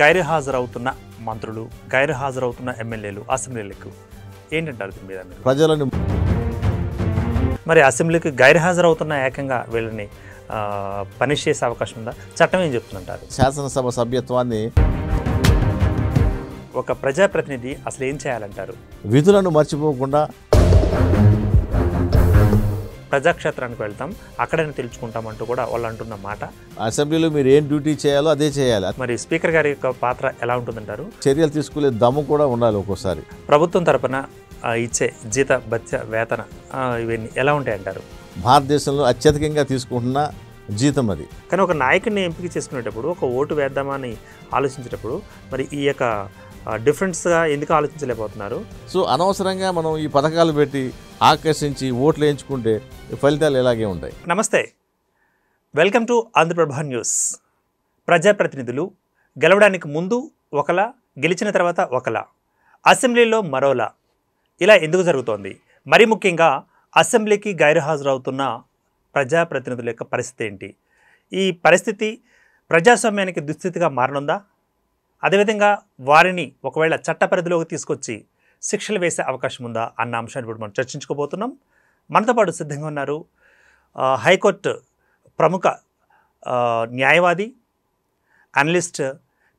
గైర్హాజరవుతున్న మంత్రులు, గైర్హాజరవుతున్న ఎమ్మెల్యేలు అసెంబ్లీలకు ఏంటంటారు దీని మీద మీరు? ప్రజలను మరి అసెంబ్లీకి గైర్హాజరవుతున్న ఏకంగా వీళ్ళని పనిష్ చేసే అవకాశం ఉందా? చట్టం ఏం చెప్తుందంటారు? శాసనసభ సభ్యత్వాన్ని ఒక ప్రజాప్రతినిధి అసలు ఏం చేయాలంటారు? విధులను మర్చిపోకుండా ప్రజాక్షేత్రానికి వెళ్తాం, అక్కడైనా తెలుసుకుంటామంటూ కూడా వాళ్ళు అంటున్న మాట. అసెంబ్లీలో మీరు ఏం డ్యూటీ చేయాలో అదే చేయాలి. మరి స్పీకర్ గారి యొక్క పాత్ర ఎలా ఉంటుందంటారు? చర్యలు తీసుకునే దమ్ము కూడా ఉండాలి. ఒక్కోసారి ప్రభుత్వం తరపున ఇచ్చే జీత భత్య వేతన ఇవన్నీ ఎలా ఉంటాయంటారు? భారతదేశంలో అత్యధికంగా తీసుకుంటున్న జీతం అది. కానీ ఒక నాయకుడిని ఎంపిక చేసుకునేటప్పుడు, ఒక ఓటు వేద్దామని ఆలోచించేటప్పుడు మరి ఈ యొక్క డిఫరెన్స్గా ఎందుకు ఆలోచించలేకపోతున్నారు? సో అనవసరంగా మనం ఈ పథకాలు పెట్టి ఆకర్షించి ఓట్లు వేయించుకుంటే ఫలితాలు ఇలాగే ఉంటాయి. నమస్తే, వెల్కమ్ టు ఆంధ్రప్రభ న్యూస్. ప్రజాప్రతినిధులు గెలవడానికి ముందు ఒకలా, గెలిచిన తర్వాత ఒకలా, అసెంబ్లీలో మరోలా, ఇలా ఎందుకు జరుగుతోంది? మరి ముఖ్యంగా అసెంబ్లీకి గైర్హాజరవుతున్న ప్రజాప్రతినిధుల యొక్క పరిస్థితి ఏంటి? ఈ పరిస్థితి ప్రజాస్వామ్యానికి దుస్థితిగా మారనుందా? అదేవిధంగా వారిని ఒకవేళ చట్ట పరిధిలోకి తీసుకొచ్చి శిక్షలు వేసే అవకాశం ఉందా అన్న అంశాన్ని ఇప్పుడు మనం చర్చించుకోబోతున్నాం. మనతో పాటు సిద్ధంగా ఉన్నారు హైకోర్టు ప్రముఖ న్యాయవాది, అనలిస్ట్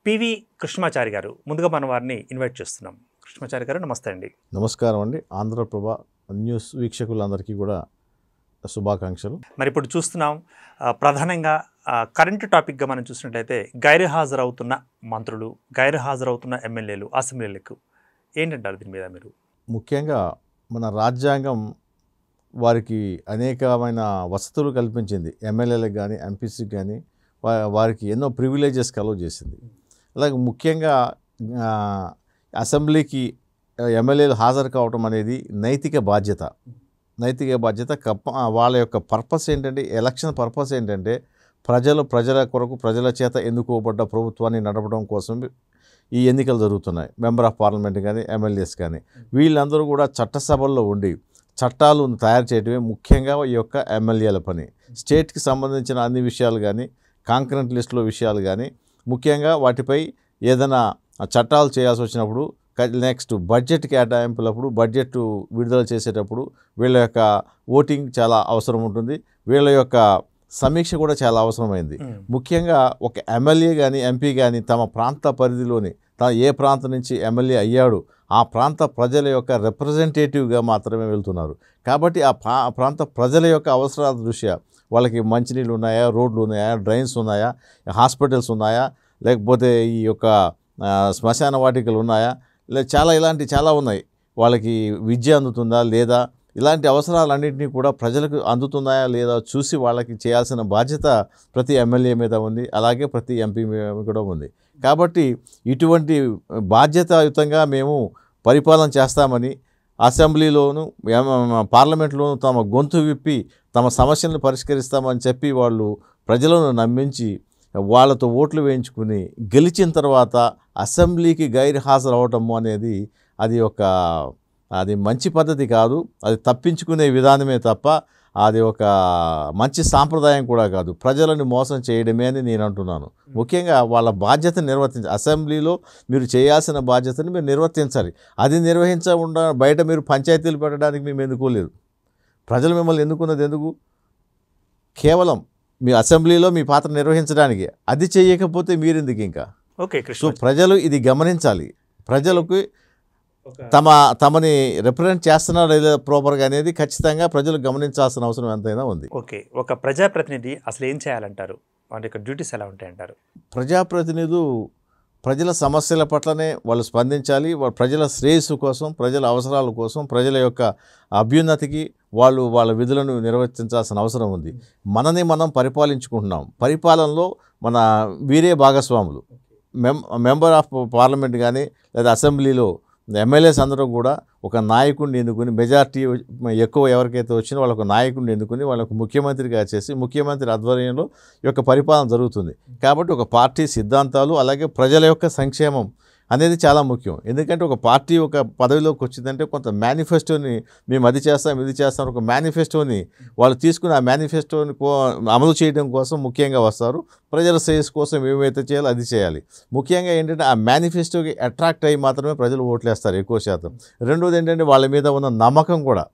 పివి కృష్ణమాచారి గారు. ముందుగా మనం వారిని ఇన్వైట్ చేస్తున్నాం. కృష్ణమాచారి గారు నమస్తే అండి. నమస్కారం అండి. ఆంధ్రప్రభ న్యూస్ వీక్షకులందరికీ కూడా శుభాకాంక్షలు. మరి ఇప్పుడు చూస్తున్నాం ప్రధానంగా కరెంటు టాపిక్గా మనం చూసినట్లయితే గైర్హాజరవుతున్న మంత్రులు, గైర్హాజరవుతున్న ఎమ్మెల్యేలు అసెంబ్లీలకు ఏంటంటారు దీని మీద మీరు? ముఖ్యంగా మన రాజ్యాంగం వారికి అనేకమైన వసతులు కల్పించింది. ఎమ్మెల్యేలకు కానీ ఎంపీసీకి కానీ వారికి ఎన్నో ప్రివిలేజెస్ కలువ చేసింది. అలాగే ముఖ్యంగా అసెంబ్లీకి ఎమ్మెల్యేలు హాజరు కావటం అనేది నైతిక బాధ్యత. వాళ్ళ యొక్క పర్పస్ ఏంటంటే, ఎలక్షన్ పర్పస్ ఏంటంటే ప్రజల కొరకు, ప్రజల చేత ఎన్నుకోబడ్డ ప్రభుత్వాన్ని నడపడం కోసం ఈ ఎన్నికలు జరుగుతున్నాయి. మెంబర్ ఆఫ్ పార్లమెంట్ కానీ ఎమ్మెల్యేస్ కానీ వీళ్ళందరూ కూడా చట్టసభల్లో ఉండి చట్టాలు తయారు చేయడమే ముఖ్యంగా ఈ యొక్క ఎమ్మెల్యేల పని. స్టేట్కి సంబంధించిన అన్ని విషయాలు కానీ, కాంకరెంట్ లిస్టులో విషయాలు కానీ, ముఖ్యంగా వాటిపై ఏదైనా చట్టాలు చేయాల్సి వచ్చినప్పుడు, నెక్స్ట్ బడ్జెట్ కేటాయింపులప్పుడు, బడ్జెట్ విడుదల చేసేటప్పుడు వీళ్ళ యొక్క ఓటింగ్ చాలా అవసరం ఉంటుంది. వీళ్ళ యొక్క సమీక్ష కూడా చాలా అవసరమైంది. ముఖ్యంగా ఒక ఎమ్మెల్యే కానీ ఎంపీ కానీ తమ ప్రాంత పరిధిలోని ఏ ప్రాంతం నుంచి ఎమ్మెల్యే అయ్యాడు ఆ ప్రాంత ప్రజల యొక్క రిప్రజెంటేటివ్గా మాత్రమే వెళ్తున్నారు. కాబట్టి ఆ ప్రాంత ప్రజల యొక్క అవసరాల దృష్ట్యా వాళ్ళకి మంచినీళ్ళు ఉన్నాయా, రోడ్లు ఉన్నాయా, డ్రైన్స్ ఉన్నాయా, హాస్పిటల్స్ ఉన్నాయా, లేకపోతే ఈ యొక్క శ్మశాన వాటికలు ఉన్నాయా, ఇలాంటి చాలా ఉన్నాయి. వాళ్ళకి విద్య అందుతుందా లేదా, ఇలాంటి అవసరాలన్నింటినీ కూడా ప్రజలకు అందుతున్నాయా లేదా చూసి వాళ్ళకి చేయాల్సిన బాధ్యత ప్రతి ఎమ్మెల్యే మీద ఉంది, అలాగే ప్రతి ఎంపీ మీద కూడా ఉంది. కాబట్టి ఇటువంటి బాధ్యతాయుతంగా మేము పరిపాలన చేస్తామని అసెంబ్లీలోను పార్లమెంట్లోనూ తమ గొంతు విప్పి తమ సమస్యలను పరిష్కరిస్తామని చెప్పి వాళ్ళు ప్రజలను నమ్మించి వాళ్ళతో ఓట్లు వేయించుకుని గెలిచిన తర్వాత అసెంబ్లీకి గైర్హాజరు అవటము అనేది అది మంచి పద్ధతి కాదు. అది తప్పించుకునే విధానమే తప్ప అది ఒక మంచి సాంప్రదాయం కూడా కాదు. ప్రజలను మోసం చేయడమే అని నేను అంటున్నాను. ముఖ్యంగా వాళ్ళ బాధ్యతను నిర్వర్తించాలి. అసెంబ్లీలో మీరు చేయాల్సిన బాధ్యతను మీరు నిర్వర్తించాలి. అది నిర్వహించకుండా బయట మీరు పంచాయతీలు పెట్టడానికి మేము ఎన్నుకోలేదు. ప్రజలు మిమ్మల్ని ఎన్నుకున్నది ఎందుకు? కేవలం మీ అసెంబ్లీలో మీ పాత్ర నిర్వహించడానికి. అది చేయకపోతే మీరెందుకు ఇంకా? ఓకే. సో ప్రజలు ఇది గమనించాలి. ప్రజలకు తమని రిప్రజెంట్ చేస్తున్నారా లేదా ప్రాపర్గా అనేది ఖచ్చితంగా ప్రజలు గమనించాల్సిన అవసరం ఎంతైనా ఉంది. ఓకే. ఒక ప్రజాప్రతినిధి అసలు ఏం చేయాలంటారు? వాళ్ళ యొక్క డ్యూటీస్ ఎలా ఉంటాయంటారు? ప్రజాప్రతినిధులు ప్రజల సమస్యల పట్లనే వాళ్ళు స్పందించాలి. ప్రజల శ్రేయస్సు కోసం, ప్రజల అవసరాల కోసం, ప్రజల యొక్క అభ్యున్నతికి వాళ్ళ విధులను నిర్వర్తించాల్సిన అవసరం ఉంది. మనం పరిపాలించుకుంటున్నాం. పరిపాలనలో వీరే భాగస్వాములు. మెంబర్ ఆఫ్ పార్లమెంట్ కానీ లేదా అసెంబ్లీలో ఎమ్మెల్యేస్ అందరూ కూడా ఒక నాయకుడిని ఎన్నుకుని, మెజార్టీ ఎక్కువ ఎవరికైతే వచ్చినా వాళ్ళకు నాయకుడిని ఎన్నుకుని వాళ్ళకు ముఖ్యమంత్రిగా చేసి ముఖ్యమంత్రి ఆధ్వర్యంలో ఈ యొక్క పరిపాలన జరుగుతుంది. కాబట్టి ఒక పార్టీ సిద్ధాంతాలు అలాగే ప్రజల యొక్క సంక్షేమం అనేది చాలా ముఖ్యం. ఎందుకంటే ఒక పార్టీ ఒక పదవిలోకి వచ్చిందంటే కొంత మేనిఫెస్టోని మేము అది చేస్తాం ఇది చేస్తాం ఒక మేనిఫెస్టోని వాళ్ళు తీసుకుని ఆ మేనిఫెస్టోని అమలు చేయడం కోసం ముఖ్యంగా వస్తారు. ప్రజల శ్రేయస్సు కోసం ఏమైతే చేయాలో అది చేయాలి. ముఖ్యంగా ఏంటంటే ఆ మేనిఫెస్టోకి అట్రాక్ట్ అయ్యి మాత్రమే ప్రజలు ఓట్లేస్తారు ఎక్కువ శాతం. రెండోది ఏంటంటే వాళ్ళ మీద ఉన్న నమ్మకం కూడా.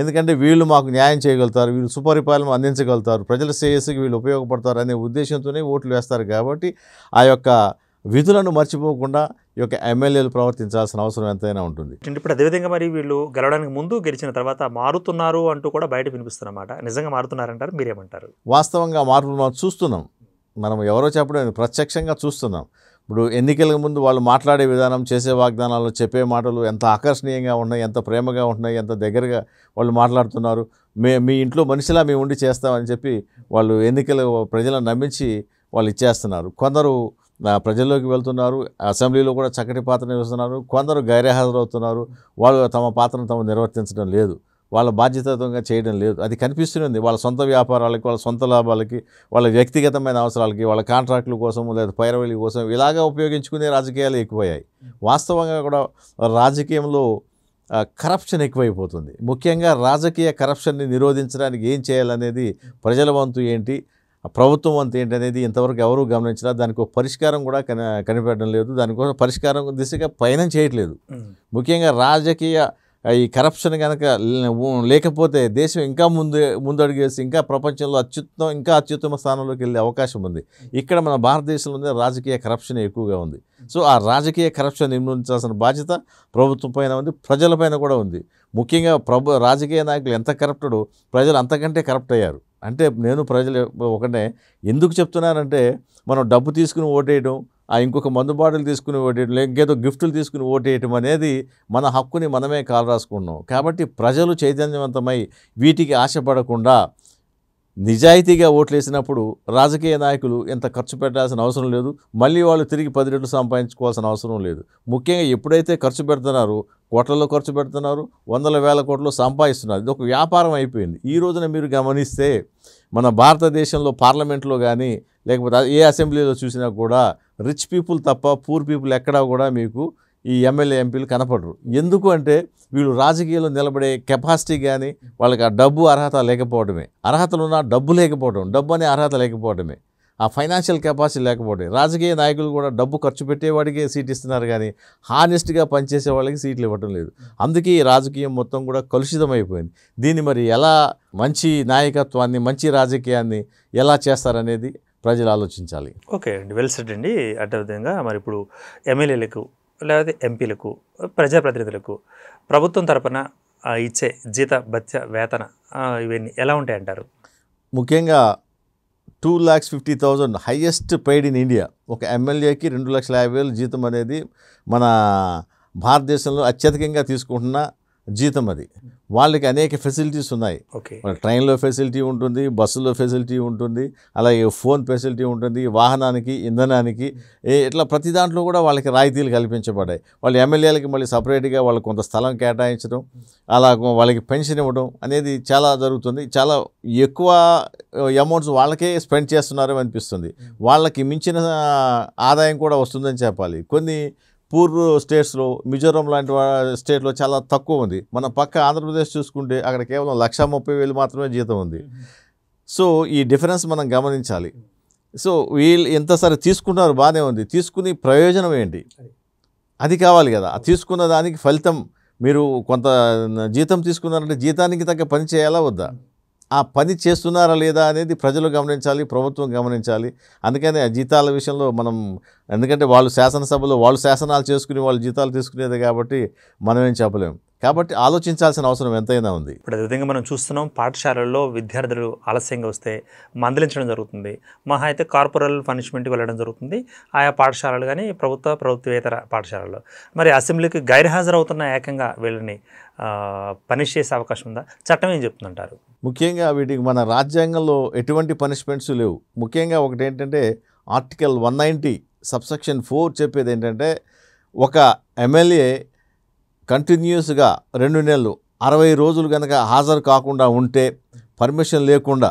ఎందుకంటే వీళ్ళు మాకు న్యాయం చేయగలుగుతారు, వీళ్ళు సుపరిపాలన అందించగలుగుతారు, ప్రజల శ్రేయస్సుకి వీళ్ళు ఉపయోగపడతారు అనే ఉద్దేశంతోనే ఓట్లు వేస్తారు. కాబట్టి ఆ యొక్క విధులను మర్చిపోకుండా ఈ యొక్క ఎమ్మెల్యేలు ప్రవర్తించాల్సిన అవసరం ఎంతైనా ఉంటుంది. ఇప్పుడు అదేవిధంగా మరి వీళ్ళు గెలవడానికి ముందు గెలిచిన తర్వాత మారుతున్నారు అంటూ కూడా బయట వినిపిస్తున్నమాట. నిజంగా మారుతున్నారంటారు, మీరేమంటారు? వాస్తవంగా మార్పులు మనం చూస్తున్నాం. మనం ఎవరో చెప్పడం ప్రత్యక్షంగా చూస్తున్నాం. ఇప్పుడు ఎన్నికలకు ముందు వాళ్ళు మాట్లాడే విధానం, చేసే వాగ్దానాలు, చెప్పే మాటలు ఎంత ఆకర్షణీయంగా ఉన్నాయి, ఎంత ప్రేమగా ఉన్నాయి, ఎంత దగ్గరగా వాళ్ళు మాట్లాడుతున్నారు. మీ ఇంట్లో మనిషిలా మేము ఉండి చేస్తామని చెప్పి వాళ్ళు ఎన్నికలు ప్రజలను నమ్మించి వాళ్ళు ఇచ్చేస్తున్నారు. కొందరు ప్రజల్లోకి వెళ్తున్నారు, అసెంబ్లీలో కూడా చక్కటి పాత్ర నిర్వహిస్తున్నారు. కొందరు గైర్హాజరవుతున్నారు, వాళ్ళు తమ పాత్రను తాము నిర్వర్తించడం లేదు, వాళ్ళ బాధ్యతగా చేయడం లేదు. అది కనిపిస్తుంది. వాళ్ళ సొంత వ్యాపారాలకి, వాళ్ళ సొంత లాభాలకి, వాళ్ళ వ్యక్తిగతమైన అవసరాలకి, వాళ్ళ కాంట్రాక్టుల కోసం లేదా పైరవీల కోసం ఇలాగా ఉపయోగించుకునే రాజకీయాలు ఎక్కువయ్యాయి. వాస్తవంగా కూడా రాజకీయంలో కరప్షన్ ఎక్కువైపోతుంది. ముఖ్యంగా రాజకీయ కరప్షన్ని నిరోధించడానికి ఏం చేయాలనేది ప్రజల వంతు ఏంటి, ప్రభుత్వం వంతు ఏంటి అనేది ఇంతవరకు ఎవరూ గమనించినా దానికి ఒక పరిష్కారం కూడా కనిపెట్టడం లేదు. దానికోసం పరిష్కారం దిశగా పయనం చేయట్లేదు. ముఖ్యంగా రాజకీయ ఈ కరప్షన్ కనుక లేకపోతే దేశం ఇంకా ముందడుగేసి ఇంకా ప్రపంచంలో అత్యుత్తమ స్థానంలోకి వెళ్ళే అవకాశం ఉంది. ఇక్కడ మన భారతదేశంలోనే రాజకీయ కరప్షన్ ఎక్కువగా ఉంది. సో ఆ రాజకీయ కరప్షన్ నిర్మూలించాల్సిన బాధ్యత ప్రభుత్వం పైన ఉంది, ప్రజలపైన కూడా ఉంది. ముఖ్యంగా రాజకీయ నాయకులు ఎంత కరప్టడో ప్రజలు అంతకంటే కరప్ట్ అయ్యారు. అంటే నేను ప్రజలు ఒకటే ఎందుకు చెప్తున్నానంటే, మనం డబ్బు తీసుకుని ఓటేయడం, ఇంకొక మందు బాటలు తీసుకుని ఓటేయడం, ఇంకేదో గిఫ్టులు తీసుకుని ఓటేయటం అనేది మన హక్కుని మనమే కాలు రాసుకున్నాం. కాబట్టి ప్రజలు చైతన్యవంతమై వీటికి ఆశపడకుండా నిజాయితీగా ఓట్లేసినప్పుడు రాజకీయ నాయకులు ఎంత ఖర్చు పెట్టాల్సిన అవసరం లేదు, మళ్ళీ వాళ్ళు తిరిగి 10 రెట్లు సంపాదించుకోవాల్సిన అవసరం లేదు. ముఖ్యంగా ఎప్పుడైతే ఖర్చు పెడుతున్నారో, కోట్లలో ఖర్చు పెడుతున్నారు, వందల వేల కోట్లు సంపాదిస్తున్నారు. ఇది ఒక వ్యాపారం అయిపోయింది. ఈ రోజున మీరు గమనిస్తే మన భారతదేశంలో పార్లమెంట్లో కానీ లేకపోతే ఏ అసెంబ్లీలో చూసినా కూడా రిచ్ పీపుల్ తప్ప పూర్ పీపుల్ ఎక్కడా కూడా మీకు ఈ ఎమ్మెల్యే ఎంపీలు కనపడరు. ఎందుకు అంటే వీళ్ళు రాజకీయాల్లో నిలబడే కెపాసిటీ కానీ వాళ్ళకి ఆ డబ్బు అర్హత లేకపోవడమే, అర్హతలు ఉన్న డబ్బు లేకపోవడం, డబ్బు అనే అర్హత లేకపోవడమే, ఆ ఫైనాన్షియల్ కెపాసిటీ లేకపోవడం. రాజకీయ నాయకులు కూడా డబ్బు ఖర్చు పెట్టేవాడికే సీట్ ఇస్తున్నారు కానీ హానెస్ట్గా పనిచేసే వాళ్ళకి సీట్లు ఇవ్వటం లేదు. అందుకే ఈ రాజకీయం మొత్తం కూడా కలుషితమైపోయింది. దీన్ని మరి ఎలా మంచి నాయకత్వాన్ని, మంచి రాజకీయాన్ని ఎలా చేస్తారనేది ప్రజలు ఆలోచించాలి. ఓకే అండి, వెల్ సెడ్ అండి. అదేవిధంగా మరి ఇప్పుడు ఎమ్మెల్యేలకు లేకపోతే ఎంపీలకు, ప్రజాప్రతినిధులకు ప్రభుత్వం తరపున ఇచ్చే జీత భత్య వేతన ఇవన్నీ ఎలా ఉంటాయంటారు? ముఖ్యంగా 2,50,000 హైయెస్ట్ పెయిడ్ ఇన్ ఇండియా. ఒక ఎమ్మెల్యేకి 2,50,000 జీతం అనేది మన భారతదేశంలో అత్యధికంగా తీసుకుంటున్న జీతం అది. వాళ్ళకి అనేక ఫెసిలిటీస్ ఉన్నాయి. ట్రైన్లో ఫెసిలిటీ ఉంటుంది, బస్సులో ఫెసిలిటీ ఉంటుంది, అలాగే ఫోన్ ఫెసిలిటీ ఉంటుంది, వాహనానికి, ఇంధనానికి, ఇట్లా ప్రతి దాంట్లో కూడా వాళ్ళకి రాయితీలు కల్పించబడ్డాయి. వాళ్ళు ఎమ్మెల్యేలకి మళ్ళీ సపరేట్గా వాళ్ళకి కొంత స్థలం కేటాయించడం, అలా వాళ్ళకి పెన్షన్ ఇవ్వడం అనేది చాలా జరుగుతుంది. చాలా ఎక్కువ అమౌంట్స్ వాళ్ళకే స్పెండ్ చేస్తున్నారని అనిపిస్తుంది. వాళ్ళకి మించిన ఆదాయం కూడా వస్తుందని చెప్పాలి. కొన్ని పూర్ స్టేట్స్లో, మిజోరాం లాంటి స్టేట్లో చాలా తక్కువ ఉంది. మన పక్క ఆంధ్రప్రదేశ్ చూసుకుంటే అక్కడ కేవలం 1,30,000 మాత్రమే జీతం ఉంది. సో ఈ డిఫరెన్స్ మనం గమనించాలి. సో వీళ్ళు ఎంత సరే తీసుకున్నారు, బాగానే ఉంది, తీసుకుని ప్రయోజనం ఏంటి అది కావాలి కదా. తీసుకున్న దానికి ఫలితం, మీరు కొంత జీతం తీసుకున్నారంటే జీతానికి తగ్గ పని చేయాలా వద్దా, ఆ పని చేస్తున్నారా లేదా అనేది ప్రజలు గమనించాలి, ప్రభుత్వం గమనించాలి. అందుకని ఆ జీతాల విషయంలో మనం, ఎందుకంటే వాళ్ళు శాసనసభలో వాళ్ళు శాసనాలు చేసుకుని వాళ్ళు జీతాలు తీసుకునేది కాబట్టి మనం ఏం చెప్పలేము. కాబట్టి ఆలోచించాల్సిన అవసరం ఎంతైనా ఉంది. ఇప్పుడు అదేవిధంగా మనం చూస్తున్నాం, పాఠశాలల్లో విద్యార్థులు ఆలస్యంగా వస్తే మందలించడం జరుగుతుంది. మహా అయితే కార్పొరల్ పనిష్మెంట్కి వెళ్ళడం జరుగుతుంది ఆయా పాఠశాలలు కానీ ప్రభుత్వేతర పాఠశాలల్లో. మరి అసెంబ్లీకి గైర్హాజరవుతున్న ఏకంగా వీళ్ళని పనిష్ చేసే అవకాశం ఉందా? చట్టం ఏం చెప్తుందంటారు? ముఖ్యంగా వీటికి మన రాజ్యాంగంలో ఎటువంటి పనిష్మెంట్స్ లేవు. ముఖ్యంగా ఒకటి ఏంటంటే ఆర్టికల్ 190 సబ్సెక్షన్ 4 చెప్పేది ఏంటంటే, ఒక ఎమ్మెల్యే కంటిన్యూస్గా 2 నెలలు 60 రోజులు కనుక హాజరు కాకుండా ఉంటే, పర్మిషన్ లేకుండా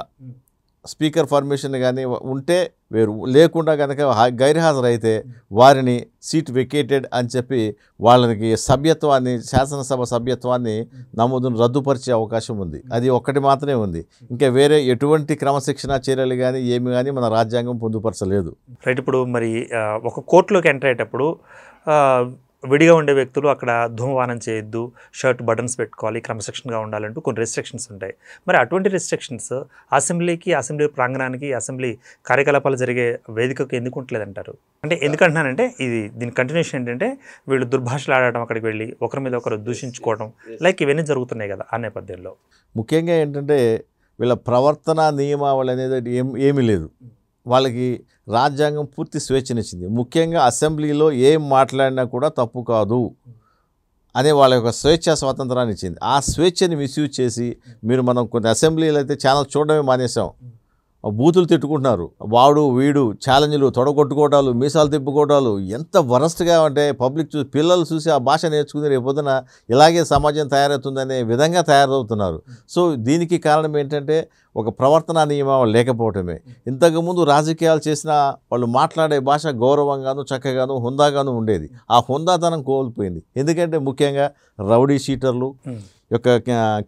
స్పీకర్ పర్మిషన్ కానీ ఉంటే వేరు, లేకుండా కనుక గైర్హాజరైతే వారిని సీట్ వెకేటెడ్ అని చెప్పి వాళ్ళకి సభ్యత్వాన్ని, శాసనసభ సభ్యత్వాన్ని నమోదును రద్దుపరిచే అవకాశం ఉంది. అది ఒక్కటి మాత్రమే ఉంది. ఇంకా వేరే ఎటువంటి క్రమశిక్షణ చర్యలు కానీ ఏమి కానీ మన రాజ్యాంగం పొందుపరచలేదు. రైట్. ఇప్పుడు మరి ఒక కోర్టులోకి ఎంటర్ అయ్యేటప్పుడు విడిగా ఉండే వ్యక్తులు అక్కడ ధూమపానం చేయొద్దు, షర్ట్ బటన్స్ పెట్టుకోవాలి, క్రమశిక్షణగా ఉండాలంటూ కొన్ని రెస్ట్రిక్షన్స్ ఉంటాయి. మరి అటువంటి రెస్ట్రిక్షన్స్ అసెంబ్లీకి, అసెంబ్లీ ప్రాంగణానికి, అసెంబ్లీ కార్యకలాపాలు జరిగే వేదికకు ఎందుకు ఉంటలేదంటారు? అంటే ఎందుకంటున్నానంటే దీని కంటిన్యూషన్ ఏంటంటే వీళ్ళు దుర్భాషలు ఆడటం, అక్కడికి వెళ్ళి ఒకరి మీద ఒకరు దూషించుకోవడం, లైక్ ఇవన్నీ జరుగుతున్నాయి కదా ఆ నేపథ్యంలో. ముఖ్యంగా ఏంటంటే వీళ్ళ ప్రవర్తన నియమావళి అనేది ఏమీ లేదు. వాళ్ళకి రాజ్యాంగం పూర్తి స్వేచ్ఛనిచ్చింది. ముఖ్యంగా అసెంబ్లీలో ఏం మాట్లాడినా కూడా తప్పు కాదు అనే వాళ్ళ యొక్క స్వేచ్ఛ స్వాతంత్రాన్ని ఇచ్చింది. ఆ స్వేచ్ఛని మిస్యూజ్ చేసి మనం కొన్ని అసెంబ్లీలు అయితే ఛానల్ చూడడమే మానేసాం. బూతులు తిట్టుకుంటున్నారు, వాడు వీడు ఛాలెంజ్లు, తొడగొట్టుకోవడాలు, మీసాలు తిప్పుకోవడాలు ఎంత వరస్ట్గా అంటే పబ్లిక్ పిల్లలు చూసి ఆ భాష నేర్చుకుని రేపొద్దున ఇలాగే సమాజం తయారవుతుందనే విధంగా తయారవుతున్నారు. సో దీనికి కారణం ఏంటంటే ఒక ప్రవర్తన నియమావళి లేకపోవటమే. ఇంతకుముందు రాజకీయాలు చేసిన వాళ్ళు మాట్లాడే భాష గౌరవంగాను, చక్కగాను, హుందాగాను ఉండేది. ఆ హుందాతనం కోల్పోయింది. ఎందుకంటే ముఖ్యంగా రౌడీ షీటర్లు, యొక్క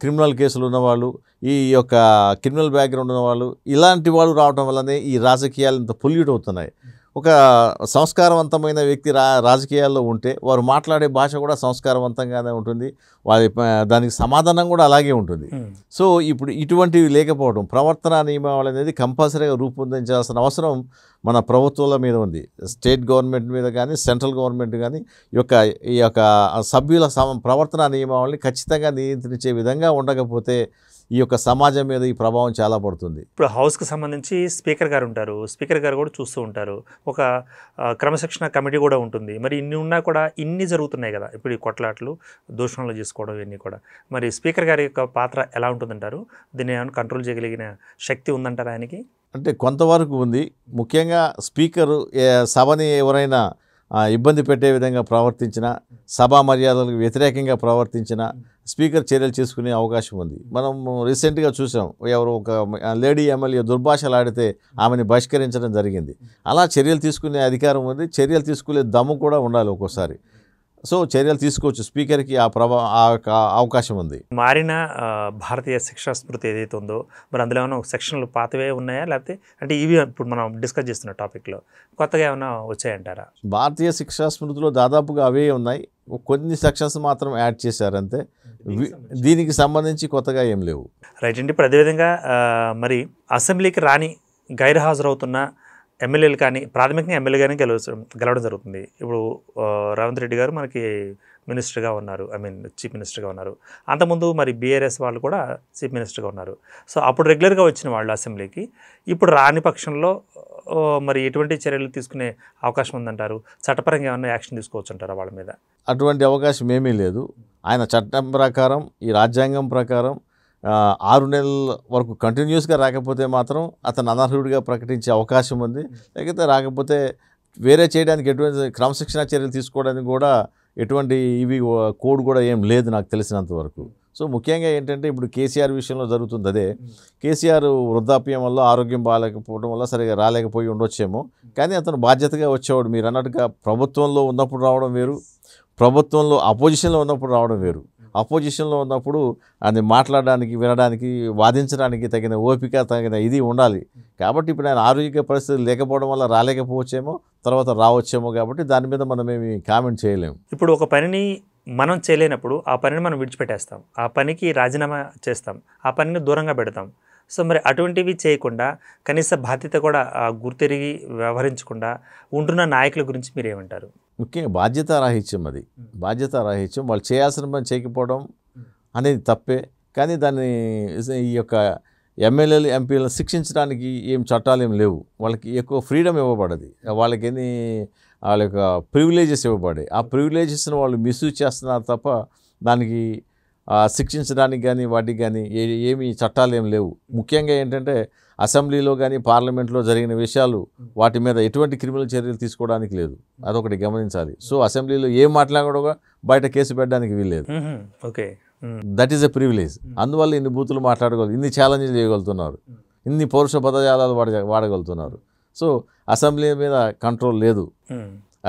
క్రిమినల్ కేసులు ఉన్నవాళ్ళు, ఈ యొక్క క్రిమినల్ బ్యాక్గ్రౌండ్ ఉన్నవాళ్ళు, ఇలాంటి వాళ్ళు రావడం వల్లనే ఈ రాజకీయాలు ఇంత పొల్యూట్ అవుతున్నాయి. ఒక సంస్కారవంతమైన వ్యక్తి రాజకీయాల్లో ఉంటే వారు మాట్లాడే భాష కూడా సంస్కారవంతంగానే ఉంటుంది, దానికి సమాధానం కూడా అలాగే ఉంటుంది. సో ఇప్పుడు ఇటువంటివి లేకపోవడం, ప్రవర్తన నియమావళి అనేది కంపల్సరీగా రూపొందించాల్సిన అవసరం మన ప్రభుత్వాల మీద ఉంది. స్టేట్ గవర్నమెంట్ మీద కానీ, సెంట్రల్ గవర్నమెంట్ కానీ ఈ యొక్క సభ్యుల ప్రవర్తన నియమావళిని ఖచ్చితంగా నియంత్రించే విధంగా ఉండకపోతే ఈ యొక్క సమాజం మీద ఈ ప్రభావం చాలా పడుతుంది. ఇప్పుడు హౌస్కి సంబంధించి స్పీకర్ గారు ఉంటారు, స్పీకర్ గారు కూడా చూస్తూ ఉంటారు, ఒక క్రమశిక్షణ కమిటీ కూడా ఉంటుంది. మరి ఇన్ని ఉన్నా కూడా ఇన్ని జరుగుతున్నాయి కదా ఇప్పుడు ఈ కొట్లాట్లు, దూషణలు చేసుకోవడం, ఇవన్నీ కూడా. మరి స్పీకర్ గారి యొక్క పాత్ర ఎలా ఉంటుందంటారు? దీన్ని ఏమైనా కంట్రోల్ చేయగలిగిన శక్తి ఉందంటారా ఆయనకి? అంటే కొంతవరకు ఉంది. ముఖ్యంగా స్పీకరు సభని ఎవరైనా ఇబ్బంది పెట్టే విధంగా ప్రవర్తించిన, సభా మర్యాదలకు వ్యతిరేకంగా ప్రవర్తించిన స్పీకర్ చర్యలు తీసుకునే అవకాశం ఉంది. మనం రీసెంట్గా చూసాం, ఒక లేడీ ఎమ్మెల్యే దుర్భాషలు ఆడితే ఆమెను బహిష్కరించడం జరిగింది. అలా చర్యలు తీసుకునే అధికారం ఉంది, చర్యలు తీసుకునే దమ్ము కూడా ఉండాలి ఒక్కోసారి. సో చర్యలు తీసుకోవచ్చు, స్పీకర్కి ఆ అవకాశం ఉంది. మారిన భారతీయ శిక్షా స్మృతి ఏదైతే ఉందో మరి అందులో ఏమైనా సెక్షన్లు పాతవే ఉన్నాయా, లేకపోతే అంటే ఇవి ఇప్పుడు మనం డిస్కస్ చేస్తున్న టాపిక్లో కొత్తగా ఏమైనా వచ్చాయంటారా? భారతీయ శిక్షా స్మృతిలో దాదాపుగా అవే ఉన్నాయి, కొన్ని సెక్షన్స్ మాత్రం యాడ్ చేశారంతే. దీనికి సంబంధించి కొత్తగా ఏం లేవు. రైట్ అండి. ఇప్పుడు అదేవిధంగా అసెంబ్లీకి రాని గైర్హాజరవుతున్న ఎమ్మెల్యేలు కానీ, ప్రాథమికంగా ఎమ్మెల్యే కానీ గెలవడం జరుగుతుంది. ఇప్పుడు రేవంత్ రెడ్డి గారు మనకి మినిస్టర్గా ఉన్నారు, చీఫ్ మినిస్టర్గా ఉన్నారు. అంతకుముందు బీఆర్ఎస్ వాళ్ళు కూడా చీఫ్ మినిస్టర్గా ఉన్నారు. సో అప్పుడు రెగ్యులర్గా వచ్చిన వాళ్ళు అసెంబ్లీకి ఇప్పుడు రాని పక్షంలో ఎటువంటి చర్యలు తీసుకునే అవకాశం ఉందంటారు? చట్టపరంగా ఏమన్నా యాక్షన్ తీసుకోవచ్చు అంటారా వాళ్ళ మీద? అటువంటి అవకాశం ఏమీ లేదు. ఆయన చట్టం ప్రకారం, ఈ రాజ్యాంగం ప్రకారం 6 నెలల వరకు కంటిన్యూస్గా రాకపోతే మాత్రం అతను అనర్హుడిగా ప్రకటించే అవకాశం ఉంది. లేకపోతే రాకపోతే వేరే చేయడానికి ఎటువంటి క్రమశిక్షణ చర్యలు తీసుకోవడానికి కూడా ఎటువంటి కోడ్ కూడా ఏం లేదు నాకు తెలిసినంత వరకు. సో ముఖ్యంగా ఏంటంటే ఇప్పుడు కేసీఆర్ విషయంలో జరుగుతుంది అదే. కేసీఆర్ వృద్ధాప్యం వల్ల, ఆరోగ్యం బాగాలేకపోవడం వల్ల సరిగా రాలేకపోయి ఉండొచ్చేమో, కానీ అతను బాధ్యతగా వచ్చేవాడు. మీరు అన్నట్టుగా ప్రభుత్వంలో ఉన్నప్పుడు రావడం వేరు, ప్రభుత్వంలో అపోజిషన్లో ఉన్నప్పుడు రావడం వేరు. అపోజిషన్లో ఉన్నప్పుడు అది మాట్లాడడానికి, వినడానికి, వాదించడానికి తగిన ఓపిక, తగిన ఇది ఉండాలి. కాబట్టి ఇప్పుడు ఆయన ఆరోగ్య పరిస్థితులు లేకపోవడం వల్ల రాలేకపోవచ్చేమో, తర్వాత రావచ్చేమో, కాబట్టి దాని మీద మనం ఏమి కామెంట్ చేయలేము. ఇప్పుడు ఒక పనిని మనం చేయలేనప్పుడు ఆ పనిని మనం విడిచిపెట్టేస్తాం, ఆ పనికి రాజీనామా చేస్తాం, ఆ పనిని దూరంగా పెడతాం. సో అటువంటివి చేయకుండా, కనీస బాధ్యత కూడా గుర్తెరిగి వ్యవహరించకుండా ఉంటున్న నాయకుల గురించి మీరు ఏమంటారు? ముఖ్యంగా బాధ్యతారాహిత్యం, అది బాధ్యతారాహిత్యం. వాళ్ళు చేయాల్సిన పని చేయకపోవడం అనేది తప్పే, కానీ దాన్ని ఈ యొక్క ఎమ్మెల్యేలు, ఎంపీలను శిక్షించడానికి ఏం చట్టాలు ఏం లేవు. వాళ్ళకి ఎక్కువ ఫ్రీడమ్ ఇవ్వబడది, వాళ్ళకి వాళ్ళ యొక్క ప్రివిలేజెస్ ఇవ్వబడాయి. ఆ ప్రివిలేజెస్ని వాళ్ళు మిస్యూజ్ చేస్తున్నారు తప్ప దానికి శిక్షించడానికి కానీ వాటికి కానీ ఏమీ చట్టాలు ఏం లేవు. ముఖ్యంగా ఏంటంటే అసెంబ్లీలో కానీ పార్లమెంట్లో జరిగిన విషయాలు వాటి మీద ఎటువంటి క్రిమినల్ చర్యలు తీసుకోవడానికి లేదు, అదొకటి గమనించాలి. సో అసెంబ్లీలో ఏం మాట్లాడగా బయట కేసు పెట్టడానికి వీల్లేదు. Okay, that is a privilege. అందువల్ల ఇన్ని బూతులు మాట్లాడగలరు, ఇన్ని ఛాలెంజ్లు చేయగలుగుతున్నారు. ఇన్ని పౌరుష పదజాలాలు వాడగలుగుతున్నారు. సో అసెంబ్లీ మీద కంట్రోల్ లేదు.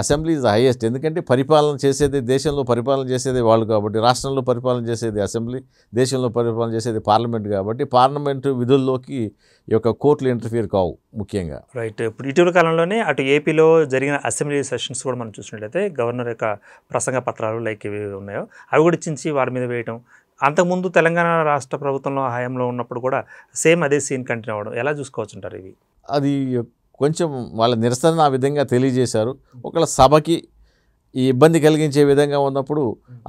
Assembly is the highest. ఎందుకంటే పరిపాలన చేసేది, దేశంలో పరిపాలన చేసేది వాళ్ళు కాబట్టి, రాష్ట్రంలో పరిపాలన చేసేది అసెంబ్లీ, దేశంలో పరిపాలన చేసేది పార్లమెంట్ కాబట్టి పార్లమెంటు విధుల్లోకి ఈ యొక్క కోర్టులు ఇంటర్ఫియర్ కావు ముఖ్యంగా. రైట్. ఇప్పుడు ఇటీవల కాలంలోనే అటు ఏపీలో జరిగిన అసెంబ్లీ సెషన్స్ కూడా మనం చూసినట్లయితే గవర్నర్ యొక్క ప్రసంగ పత్రాలు లైక్ ఇవి ఉన్నాయో అవి కూడా చించి వారి మీద వేయటం, అంతకుముందు తెలంగాణ రాష్ట్ర ప్రభుత్వంలో హయాంలో ఉన్నప్పుడు కూడా సేమ్ అదే సీన్ కంటిన్యూ అవ్వడం ఎలా చూసుకోవచ్చు అంటారు? ఇవి అది కొంచెం వాళ్ళ నిరసన ఆ విధంగా తెలియజేశారు. ఒకవేళ సభకి ఈ ఇబ్బంది కలిగించే విధంగా ఉన్నప్పుడు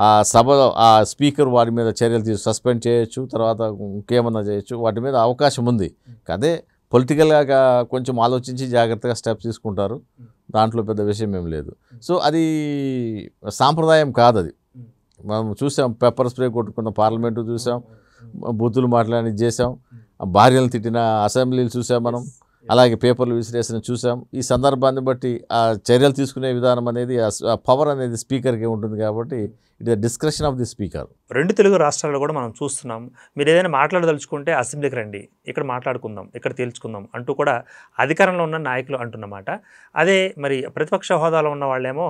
ఆ సభలో ఆ స్పీకర్ వారి మీద చర్యలు సస్పెండ్ చేయొచ్చు, తర్వాత ఇంకేమన్నా చేయొచ్చు, వాటి మీద అవకాశం ఉంది. అదే పొలిటికల్గా కొంచెం ఆలోచించి జాగ్రత్తగా స్టెప్స్ తీసుకుంటారు, దాంట్లో పెద్ద విషయం ఏం లేదు. సో అది సాంప్రదాయం కాదు. అది మనం చూసాం, పెప్పర్ స్ప్రే కొట్టుకున్న పార్లమెంటు చూసాం, బూతులు మాట్లాడి చేసాం, భార్యలను తిట్టిన అసెంబ్లీలు చూసాం మనం, అలాగే పేపర్లు విసిరేసిన చూసాం. ఈ సందర్భాన్ని బట్టి ఆ చర్యలు తీసుకునే విధానం అనేది, ఆ పవర్ అనేది స్పీకర్కి ఉంటుంది కాబట్టి it is description of the speaker. రెండు తెలుగు రాష్ట్రాల్లో కూడా మనం చూస్తున్నాం, మీరు ఏదైనా మాట్లాడదలుచుకుంటే అసెంబ్లీకి రండి, ఇక్కడ మాట్లాడుకుందాం, ఇక్కడ తేల్చుకుందాం అంటూ కూడా అధికారంలో ఉన్న నాయకులు అంటున్నమాట. అదే మరి ప్రతిపక్ష హోదాలో ఉన్న వాళ్ళేమో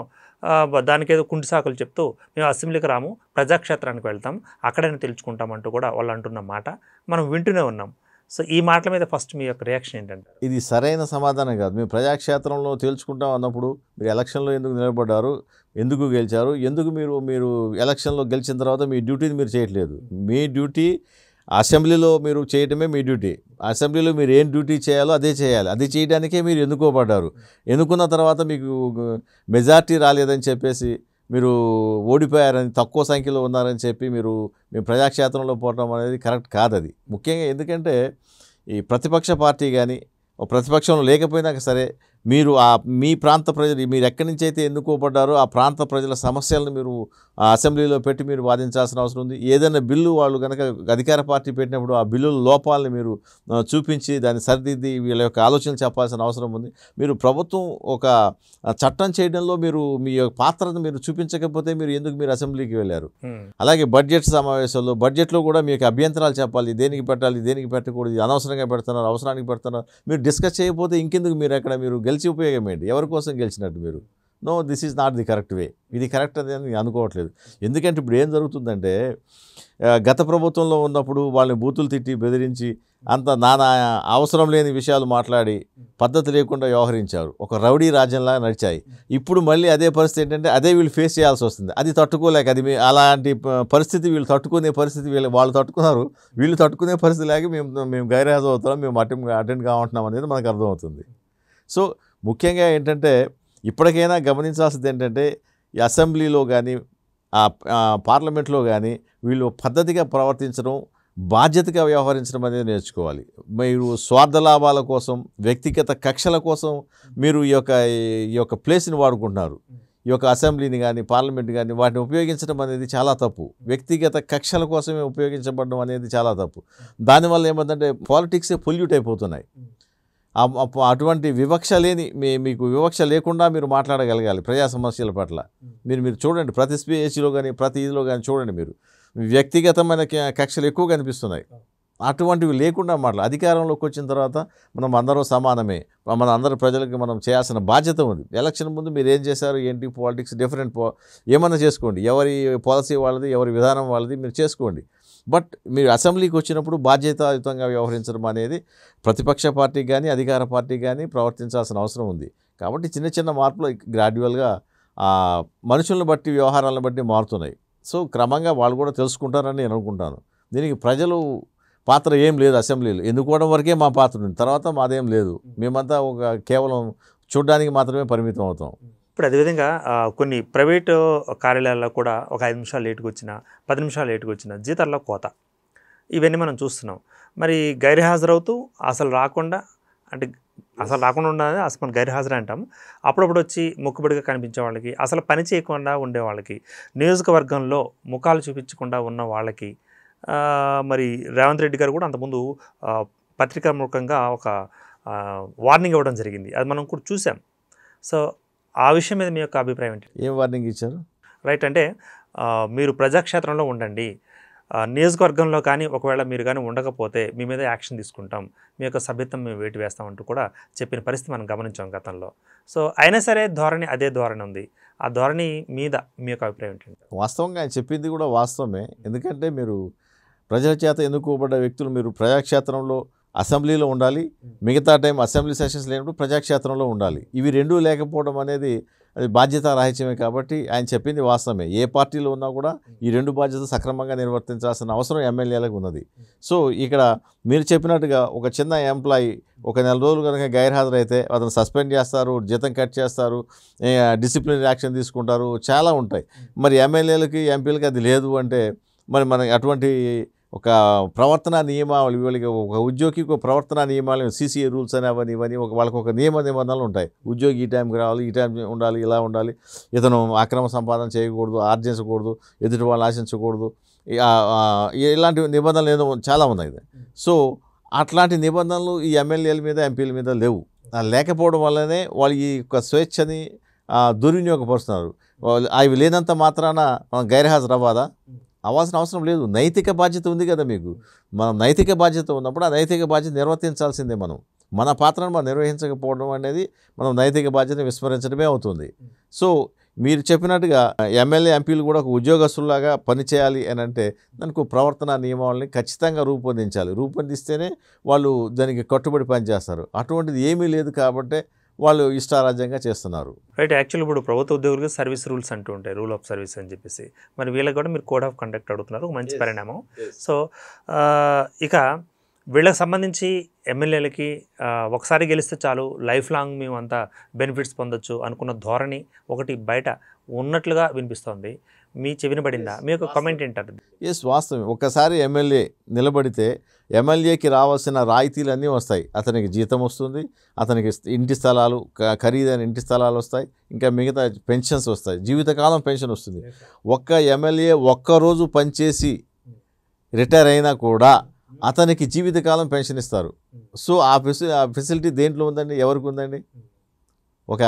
దానికి ఏదో కుంటి సాకులు చెప్తూ మేము అసెంబ్లీకి రాము, ప్రజాక్షేత్రానికి వెళ్తాం, అక్కడైనా తెలుసుకుంటాం అంటూ కూడా వాళ్ళు అంటున్న మాట మనం వింటూనే ఉన్నాం. సో ఈ మాటల మీద ఫస్ట్ మీ యొక్క రియాక్షన్ ఏంటంటే? ఇది సరైన సమాధానం కాదు. మేము ప్రజాక్షేత్రంలో తేల్చుకుంటాం అన్నప్పుడు మీరు ఎలక్షన్లో ఎందుకు నిలబడ్డారు, ఎందుకు గెలిచారు, ఎందుకు మీరు ఎలక్షన్లో గెలిచిన తర్వాత మీ డ్యూటీని మీరు చేయట్లేదు. మీ డ్యూటీ అసెంబ్లీలో మీరు చేయటమే మీ డ్యూటీ. అసెంబ్లీలో మీరు ఏం డ్యూటీ చేయాలో అదే చేయాలి. అది చేయడానికే మీరు ఎన్నుకోబడ్డారు. ఎన్నుకున్న తర్వాత మీకు మెజార్టీ రాలేదని చెప్పేసి, మీరు ఓడిపోయారని, తక్కువ సంఖ్యలో ఉన్నారని చెప్పి మేము ప్రజాక్షేత్రంలో పోవడం అనేది కరెక్ట్ కాదు. అది ముఖ్యంగా ఎందుకంటే ఈ ప్రతిపక్ష పార్టీ కానీ ప్రతిపక్షంలో లేకపోయినా సరే మీరు మీ ప్రాంత ప్రజలు, మీరు ఎక్కడి నుంచి అయితే ఎన్నుకోబడ్డారో ఆ ప్రాంత ప్రజల సమస్యలను మీరు అసెంబ్లీలో పెట్టి మీరు వాదించాల్సిన అవసరం ఉంది. ఏదైనా బిల్లు వాళ్ళు కనుక అధికార పార్టీ పెట్టినప్పుడు ఆ బిల్లుల లోపాలని మీరు చూపించి దాన్ని సరిదిద్ది వీళ్ళ యొక్క ఆలోచనలు చెప్పాల్సిన అవసరం ఉంది. మీరు ప్రభుత్వం ఒక చట్టం చేయడంలో మీ పాత్రను మీరు చూపించకపోతే మీరు అసెంబ్లీకి వెళ్ళారు. అలాగే బడ్జెట్ సమావేశాల్లో బడ్జెట్లో కూడా మీకు అభ్యంతరాలు చెప్పాలి, దేనికి పెట్టాలి, దేనికి పెట్టకూడదు, అనవసరంగా పెడుతున్నారు, అవసరానికి పెడుతున్నారు. మీరు డిస్కస్ చేయకపోతే ఇంకెందుకు మీరు గెలిచి ఉపయోగం ఏంటి? ఎవరి కోసం గెలిచినట్టు మీరు? No, this is not the correct way. ఇది కరెక్ట్ అని నేను అనుకోవట్లేదు. ఎందుకంటే ఇప్పుడు ఏం జరుగుతుందంటే, గత ప్రభుత్వంలో ఉన్నప్పుడు వాళ్ళని బూతులు తిట్టి బెదిరించి అంత నానా అవసరం లేని విషయాలు మాట్లాడి పద్ధతి లేకుండా వ్యవహరించారు. ఒక రౌడీ రాజ్యంలా నడిచాయి. ఇప్పుడు మళ్ళీ అదే పరిస్థితి ఏంటంటే అదే వీళ్ళు ఫేస్ చేయాల్సి వస్తుంది. అది తట్టుకోలేక, అలాంటి పరిస్థితి వీళ్ళు తట్టుకునే పరిస్థితి వాళ్ళు తట్టుకున్నారు, వీళ్ళు తట్టుకునే పరిస్థితి లేక మేము గైర్హాజరు అవుతున్నాం, మేము అటెండ్ కావంటున్నాం అనేది మనకు అర్థమవుతుంది. సో ముఖ్యంగా ఏంటంటే ఇప్పటికైనా గమనించాల్సింది ఏంటంటే, ఈ అసెంబ్లీలో కానీ పార్లమెంట్లో కానీ వీళ్ళు పద్ధతిగా ప్రవర్తించడం, బాధ్యతగా వ్యవహరించడం అనేది నేర్చుకోవాలి. మీరు స్వార్థ లాభాల కోసం, వ్యక్తిగత కక్షల కోసం మీరు ఈ యొక్క ప్లేస్ని వాడుకుంటున్నారు. ఈ యొక్క అసెంబ్లీని కానీ పార్లమెంట్ కానీ వాటిని ఉపయోగించడం అనేది చాలా తప్పు. వ్యక్తిగత కక్షల కోసమే ఉపయోగించబడడం అనేది చాలా తప్పు. దానివల్ల ఏమంటే పాలిటిక్సే పొల్యూట్ అయిపోతున్నాయి. అటువంటి వివక్ష లేని, మీకు వివక్ష లేకుండా మీరు మాట్లాడగలగాలి ప్రజా సమస్యల పట్ల. మీరు చూడండి, ప్రతి స్పీచ్లో కానీ ప్రతి ఇదిలో కానీ చూడండి, మీరు వ్యక్తిగతమైన కక్షలు ఎక్కువ కనిపిస్తున్నాయి. అటువంటివి లేకుండా అధికారంలోకి వచ్చిన తర్వాత మనం అందరూ సమానమే, మన అందరి ప్రజలకు మనం చేయాల్సిన బాధ్యత ఉంది. ఎలక్షన్ ముందు మీరు ఏం చేశారు ఏంటి, పాలిటిక్స్ డిఫరెంట్ ఏమన్నా చేసుకోండి, ఎవరి పాలసీ వాళ్ళది, ఎవరి విధానం వాళ్ళది మీరు చేసుకోండి. బట్ మీరు అసెంబ్లీకి వచ్చినప్పుడు బాధ్యతాయుతంగా వ్యవహరించడం అనేది ప్రతిపక్ష పార్టీకి కానీ అధికార పార్టీకి కానీ ప్రవర్తించాల్సిన అవసరం ఉంది. కాబట్టి చిన్న చిన్న మార్పులు గ్రాడ్యువల్గా మనుషులను బట్టి, వ్యవహారాలను బట్టి మారుతున్నాయి. సో క్రమంగా వాళ్ళు కూడా తెలుసుకుంటారని నేను అనుకుంటాను. దీనికి ప్రజలు పాత్ర ఏం లేదు. అసెంబ్లీలో ఎన్నుకోవడం వరకే మా పాత్ర ఉంది, తర్వాత మాదేం లేదు. మేమంతా కేవలం చూడడానికి మాత్రమే పరిమితం అవుతాం. ఇప్పుడు అదేవిధంగా కొన్ని ప్రైవేటు కార్యాలయాల్లో కూడా ఒక 5 నిమిషాలు లేటుగా వచ్చినా, 10 నిమిషాలు లేటుగా వచ్చినా జీతాల్లో కోత, ఇవన్నీ మనం చూస్తున్నాం. మరి గైర్హాజరవుతూ అసలు రాకుండా ఉండదు, అసలు మనం గైర్హాజరు అంటాం. అప్పుడప్పుడు వచ్చి మొక్కుబడిగా కనిపించే వాళ్ళకి, అసలు పని చేయకుండా ఉండే వాళ్ళకి, నియోజకవర్గంలో ముఖాలు చూపించకుండా ఉన్న వాళ్ళకి మరి రేవంత్ రెడ్డి గారు కూడా అంతకుముందు పత్రికాముఖంగా ఒక వార్నింగ్ ఇవ్వడం జరిగింది. అది మనం కూడా చూసాం. సో ఆ విషయం మీద మీ యొక్క అభిప్రాయం ఏంటి? ఏం వార్నింగ్ ఇచ్చారు? రైట్, అంటే మీరు ప్రజాక్షేత్రంలో ఉండండి, నియోజకవర్గంలో కానీ ఒకవేళ మీరు కానీ ఉండకపోతే మీ మీద యాక్షన్ తీసుకుంటాం, మీ యొక్క సభ్యత్వం మేము వేటు వేస్తామంటూ కూడా చెప్పిన పరిస్థితి మనం గమనించాం గతంలో. సో అయినా సరే ధోరణి అదే ధోరణి ఉంది. ఆ ధోరణి మీద మీ యొక్క అభిప్రాయం ఏంటంటే? వాస్తవంగా ఆయన చెప్పింది కూడా వాస్తవమే. ఎందుకంటే మీరు ప్రజల చేత ఎన్నుకోబడ్డ వ్యక్తులు మీరు ప్రజాక్షేత్రంలో అసెంబ్లీలో ఉండాలి, మిగతా టైం అసెంబ్లీ సెషన్స్ లేనప్పుడు ప్రజాక్షేత్రంలో ఉండాలి. ఇవి రెండూ లేకపోవడం అనేది అది బాధ్యతారాహిత్యమే. కాబట్టి ఆయన చెప్పింది వాస్తవమే. ఏ పార్టీలో ఉన్నా కూడా ఈ రెండు బాధ్యతలు సక్రమంగా నిర్వర్తించాల్సిన అవసరం ఎమ్మెల్యేలకు ఉన్నది. సో ఇక్కడ మీరు చెప్పినట్టుగా ఒక చిన్న ఎంప్లాయీ ఒక నెల రోజులు కనుక గైర్హాజరైతే అతను సస్పెండ్ చేస్తారు, జీతం కట్ చేస్తారు, డిసిప్లినరీ యాక్షన్ తీసుకుంటారు, చాలా ఉంటాయి. మరి ఎమ్మెల్యేలకి ఎంపీలకి అది లేదు అంటే మరి మనకి అటువంటి ఒక ప్రవర్తన నియమావళి, వీళ్ళకి ఒక ఉద్యోగికి ఒక ప్రవర్తన నియమాలు CCA రూల్స్ అని అవన్నీ ఇవన్నీ వాళ్ళకి ఒక నిబంధనలు ఉంటాయి. ఉద్యోగి ఈ టైంకి రావాలి, ఈ టైం ఉండాలి, ఇలా ఉండాలి, ఇతను అక్రమ సంపాదన చేయకూడదు, ఆర్జించకూడదు, ఎదుటి వాళ్ళు ఆశించకూడదు, ఇలాంటి నిబంధనలు ఏదో చాలా ఉన్నాయి. సో అట్లాంటి నిబంధనలు ఈ ఎమ్మెల్యేల మీద ఎంపీల మీద లేవు. లేకపోవడం వల్లనే వాళ్ళు ఈ యొక్క స్వేచ్ఛని దుర్వినియోగపరుస్తున్నారు. అవి లేనంత మాత్రాన మనం గైర్హాజరు అవ్వాదా? అవ్వాల్సిన అవసరం లేదు. నైతిక బాధ్యత ఉంది కదా మీకు. మనం నైతిక బాధ్యత ఉన్నప్పుడు ఆ నైతిక బాధ్యత నిర్వర్తించాల్సిందే. మన పాత్రను మనం నిర్వహించకపోవడం అనేది మనం నైతిక బాధ్యతను విస్మరించడమే అవుతుంది. సో మీరు చెప్పినట్టుగా ఎమ్మెల్యే ఎంపీలు కూడా ఒక ఉద్యోగస్తులాగా పనిచేయాలి అని అంటే దానికి ప్రవర్తన నియమావళిని ఖచ్చితంగా రూపొందించాలి. రూపొందిస్తేనే వాళ్ళు దానికి కట్టుబడి పనిచేస్తారు. అటువంటిది ఏమీ లేదు కాబట్టి వాళ్ళు ఇష్టారాజ్యంగా చేస్తున్నారు. రైట్. యాక్చువల్లీ ఇప్పుడు ప్రభుత్వ ఉద్యోగులకు సర్వీస్ రూల్స్ అంటూ ఉంటాయి, రూల్ ఆఫ్ సర్వీస్ అని చెప్పేసి. మరి వీళ్ళకి కూడా మీరు కోడ్ ఆఫ్ కండక్ట్ అడుగుతున్నారు, ఒక మంచి పరిణామం. సో ఇక వీళ్ళకి సంబంధించి ఎమ్మెల్యేలకి ఒకసారి గెలిస్తే చాలు, లైఫ్ లాంగ్ మేము అంతా బెనిఫిట్స్ పొందొచ్చు అనుకున్న ధోరణి ఒకటి బయట ఉన్నట్లుగా వినిపిస్తోంది. మీ చెవిన పడిందా? మీ యొక్క కామెంట్ ఏంటారు? ఎస్, వాస్తవం. ఒక్కసారి ఎమ్మెల్యే నిలబడితే ఎమ్మెల్యేకి రావాల్సిన రాయితీలన్నీ వస్తాయి. అతనికి జీతం వస్తుంది, అతనికి ఇంటి స్థలాలు, ఖరీదైన ఇంటి స్థలాలు వస్తాయి, ఇంకా మిగతా పెన్షన్స్ వస్తాయి, జీవితకాలం పెన్షన్ వస్తుంది. ఒక్క ఎమ్మెల్యే ఒక్కరోజు పనిచేసి రిటైర్ అయినా కూడా అతనికి జీవితకాలం పెన్షన్ ఇస్తారు. సో ఆ ఫెసిలిటీ దేంట్లో ఉందండి? ఎవరికి ఉందండి? ఒక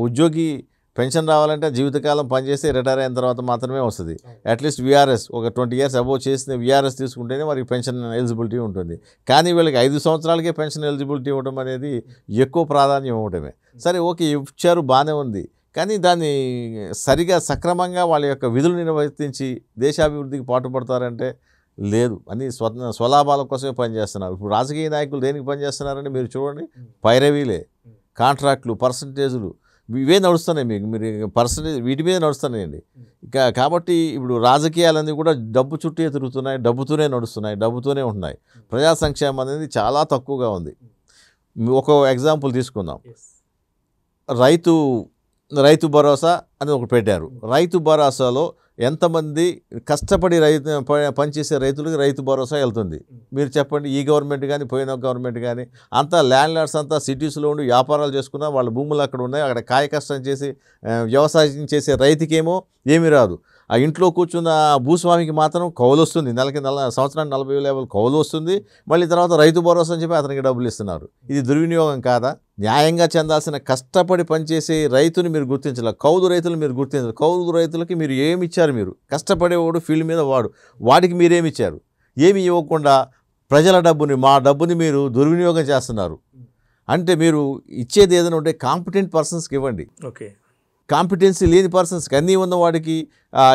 ఉద్యోగి పెన్షన్ రావాలంటే జీవితకాలం పనిచేస్తే రిటైర్ అయిన తర్వాత మాత్రమే వస్తుంది. అట్లీస్ట్ VRS ఒక 20 years అబోవ్ చేసిన VRS తీసుకుంటేనే వారికి పెన్షన్ ఎలిజిబిలిటీ ఉంటుంది. కానీ వీళ్ళకి 5 సంవత్సరాలకే పెన్షన్ ఎలిజిబిలిటీ ఇవ్వడం అనేది ఎక్కువ ప్రాధాన్యం ఇవ్వడమే. సరే, ఓకే, ఇచ్చారు, బాగానే ఉంది. కానీ దాన్ని సరిగా సక్రమంగా వాళ్ళ యొక్క విధులు నిర్వర్తించి దేశాభివృద్ధికి పాటుపడతారంటే లేదు. అన్ని స్వలాభాల కోసమే పనిచేస్తున్నారు. ఇప్పుడు రాజకీయ నాయకులు దేనికి పనిచేస్తున్నారంటే మీరు చూడండి, పైరవీలే, కాంట్రాక్టులు, పర్సంటేజులు, ఇవే నడుస్తున్నాయి. మీరు పర్సంటేజ్ వీటి మీద నడుస్తున్నాయండి. కాబట్టి ఇప్పుడు రాజకీయాలన్నీ కూడా డబ్బు చుట్టూ తిరుగుతున్నాయి, డబ్బుతోనే నడుస్తున్నాయి, డబ్బుతోనే ఉంటున్నాయి. ప్రజా సంక్షేమం అనేది చాలా తక్కువగా ఉంది. ఒక ఎగ్జాంపుల్ తీసుకుందాం. రైతు భరోసా అని ఒకటి పెట్టారు. రైతు భరోసాలో ఎంతమంది కష్టపడి పనిచేసే రైతులకి రైతు భరోసా వెళ్తుంది? మీరు చెప్పండి. ఈ గవర్నమెంట్ కానీ పోయిన గవర్నమెంట్ కానీ అంతా ల్యాండ్ లార్డ్స్ అంతా సిటీస్లో ఉండి వ్యాపారాలు చేసుకున్నా, వాళ్ళ భూములు అక్కడ ఉన్నాయి, అక్కడ కాయ కష్టం చేసి వ్యవసాయం చేసే రైతుకేమో ఏమీ రాదు. ఆ ఇంట్లో కూర్చున్న భూస్వామికి మాత్రం కౌలు వస్తుంది. సంవత్సరానికి 40,000 కౌలు వస్తుంది. మళ్ళీ తర్వాత రైతు భరోసా అని చెప్పి అతనికి డబ్బులు ఇస్తున్నారు. ఇది దుర్వినియోగం కాదా? న్యాయంగా చెందాల్సిన కష్టపడి పనిచేసే రైతుని మీరు గుర్తించాలి, కౌలు రైతులు మీరు గుర్తించాలి. కౌలు రైతులకి మీరు ఏమి ఇచ్చారు? మీరు కష్టపడేవాడు ఫీల్డ్ మీద వాడికి మీరేమి ఇచ్చారు? ఏమి ఇవ్వకుండా ప్రజల డబ్బుని, మా డబ్బుని మీరు దుర్వినియోగం చేస్తున్నారు. అంటే మీరు ఇచ్చేది ఏదైనా ఉంటే కాంపిటెంట్ పర్సన్స్కి ఇవ్వండి. ఓకే, కాంపిటెన్సీ లేని పర్సన్స్కి, అన్నీ ఉన్న వాడికి,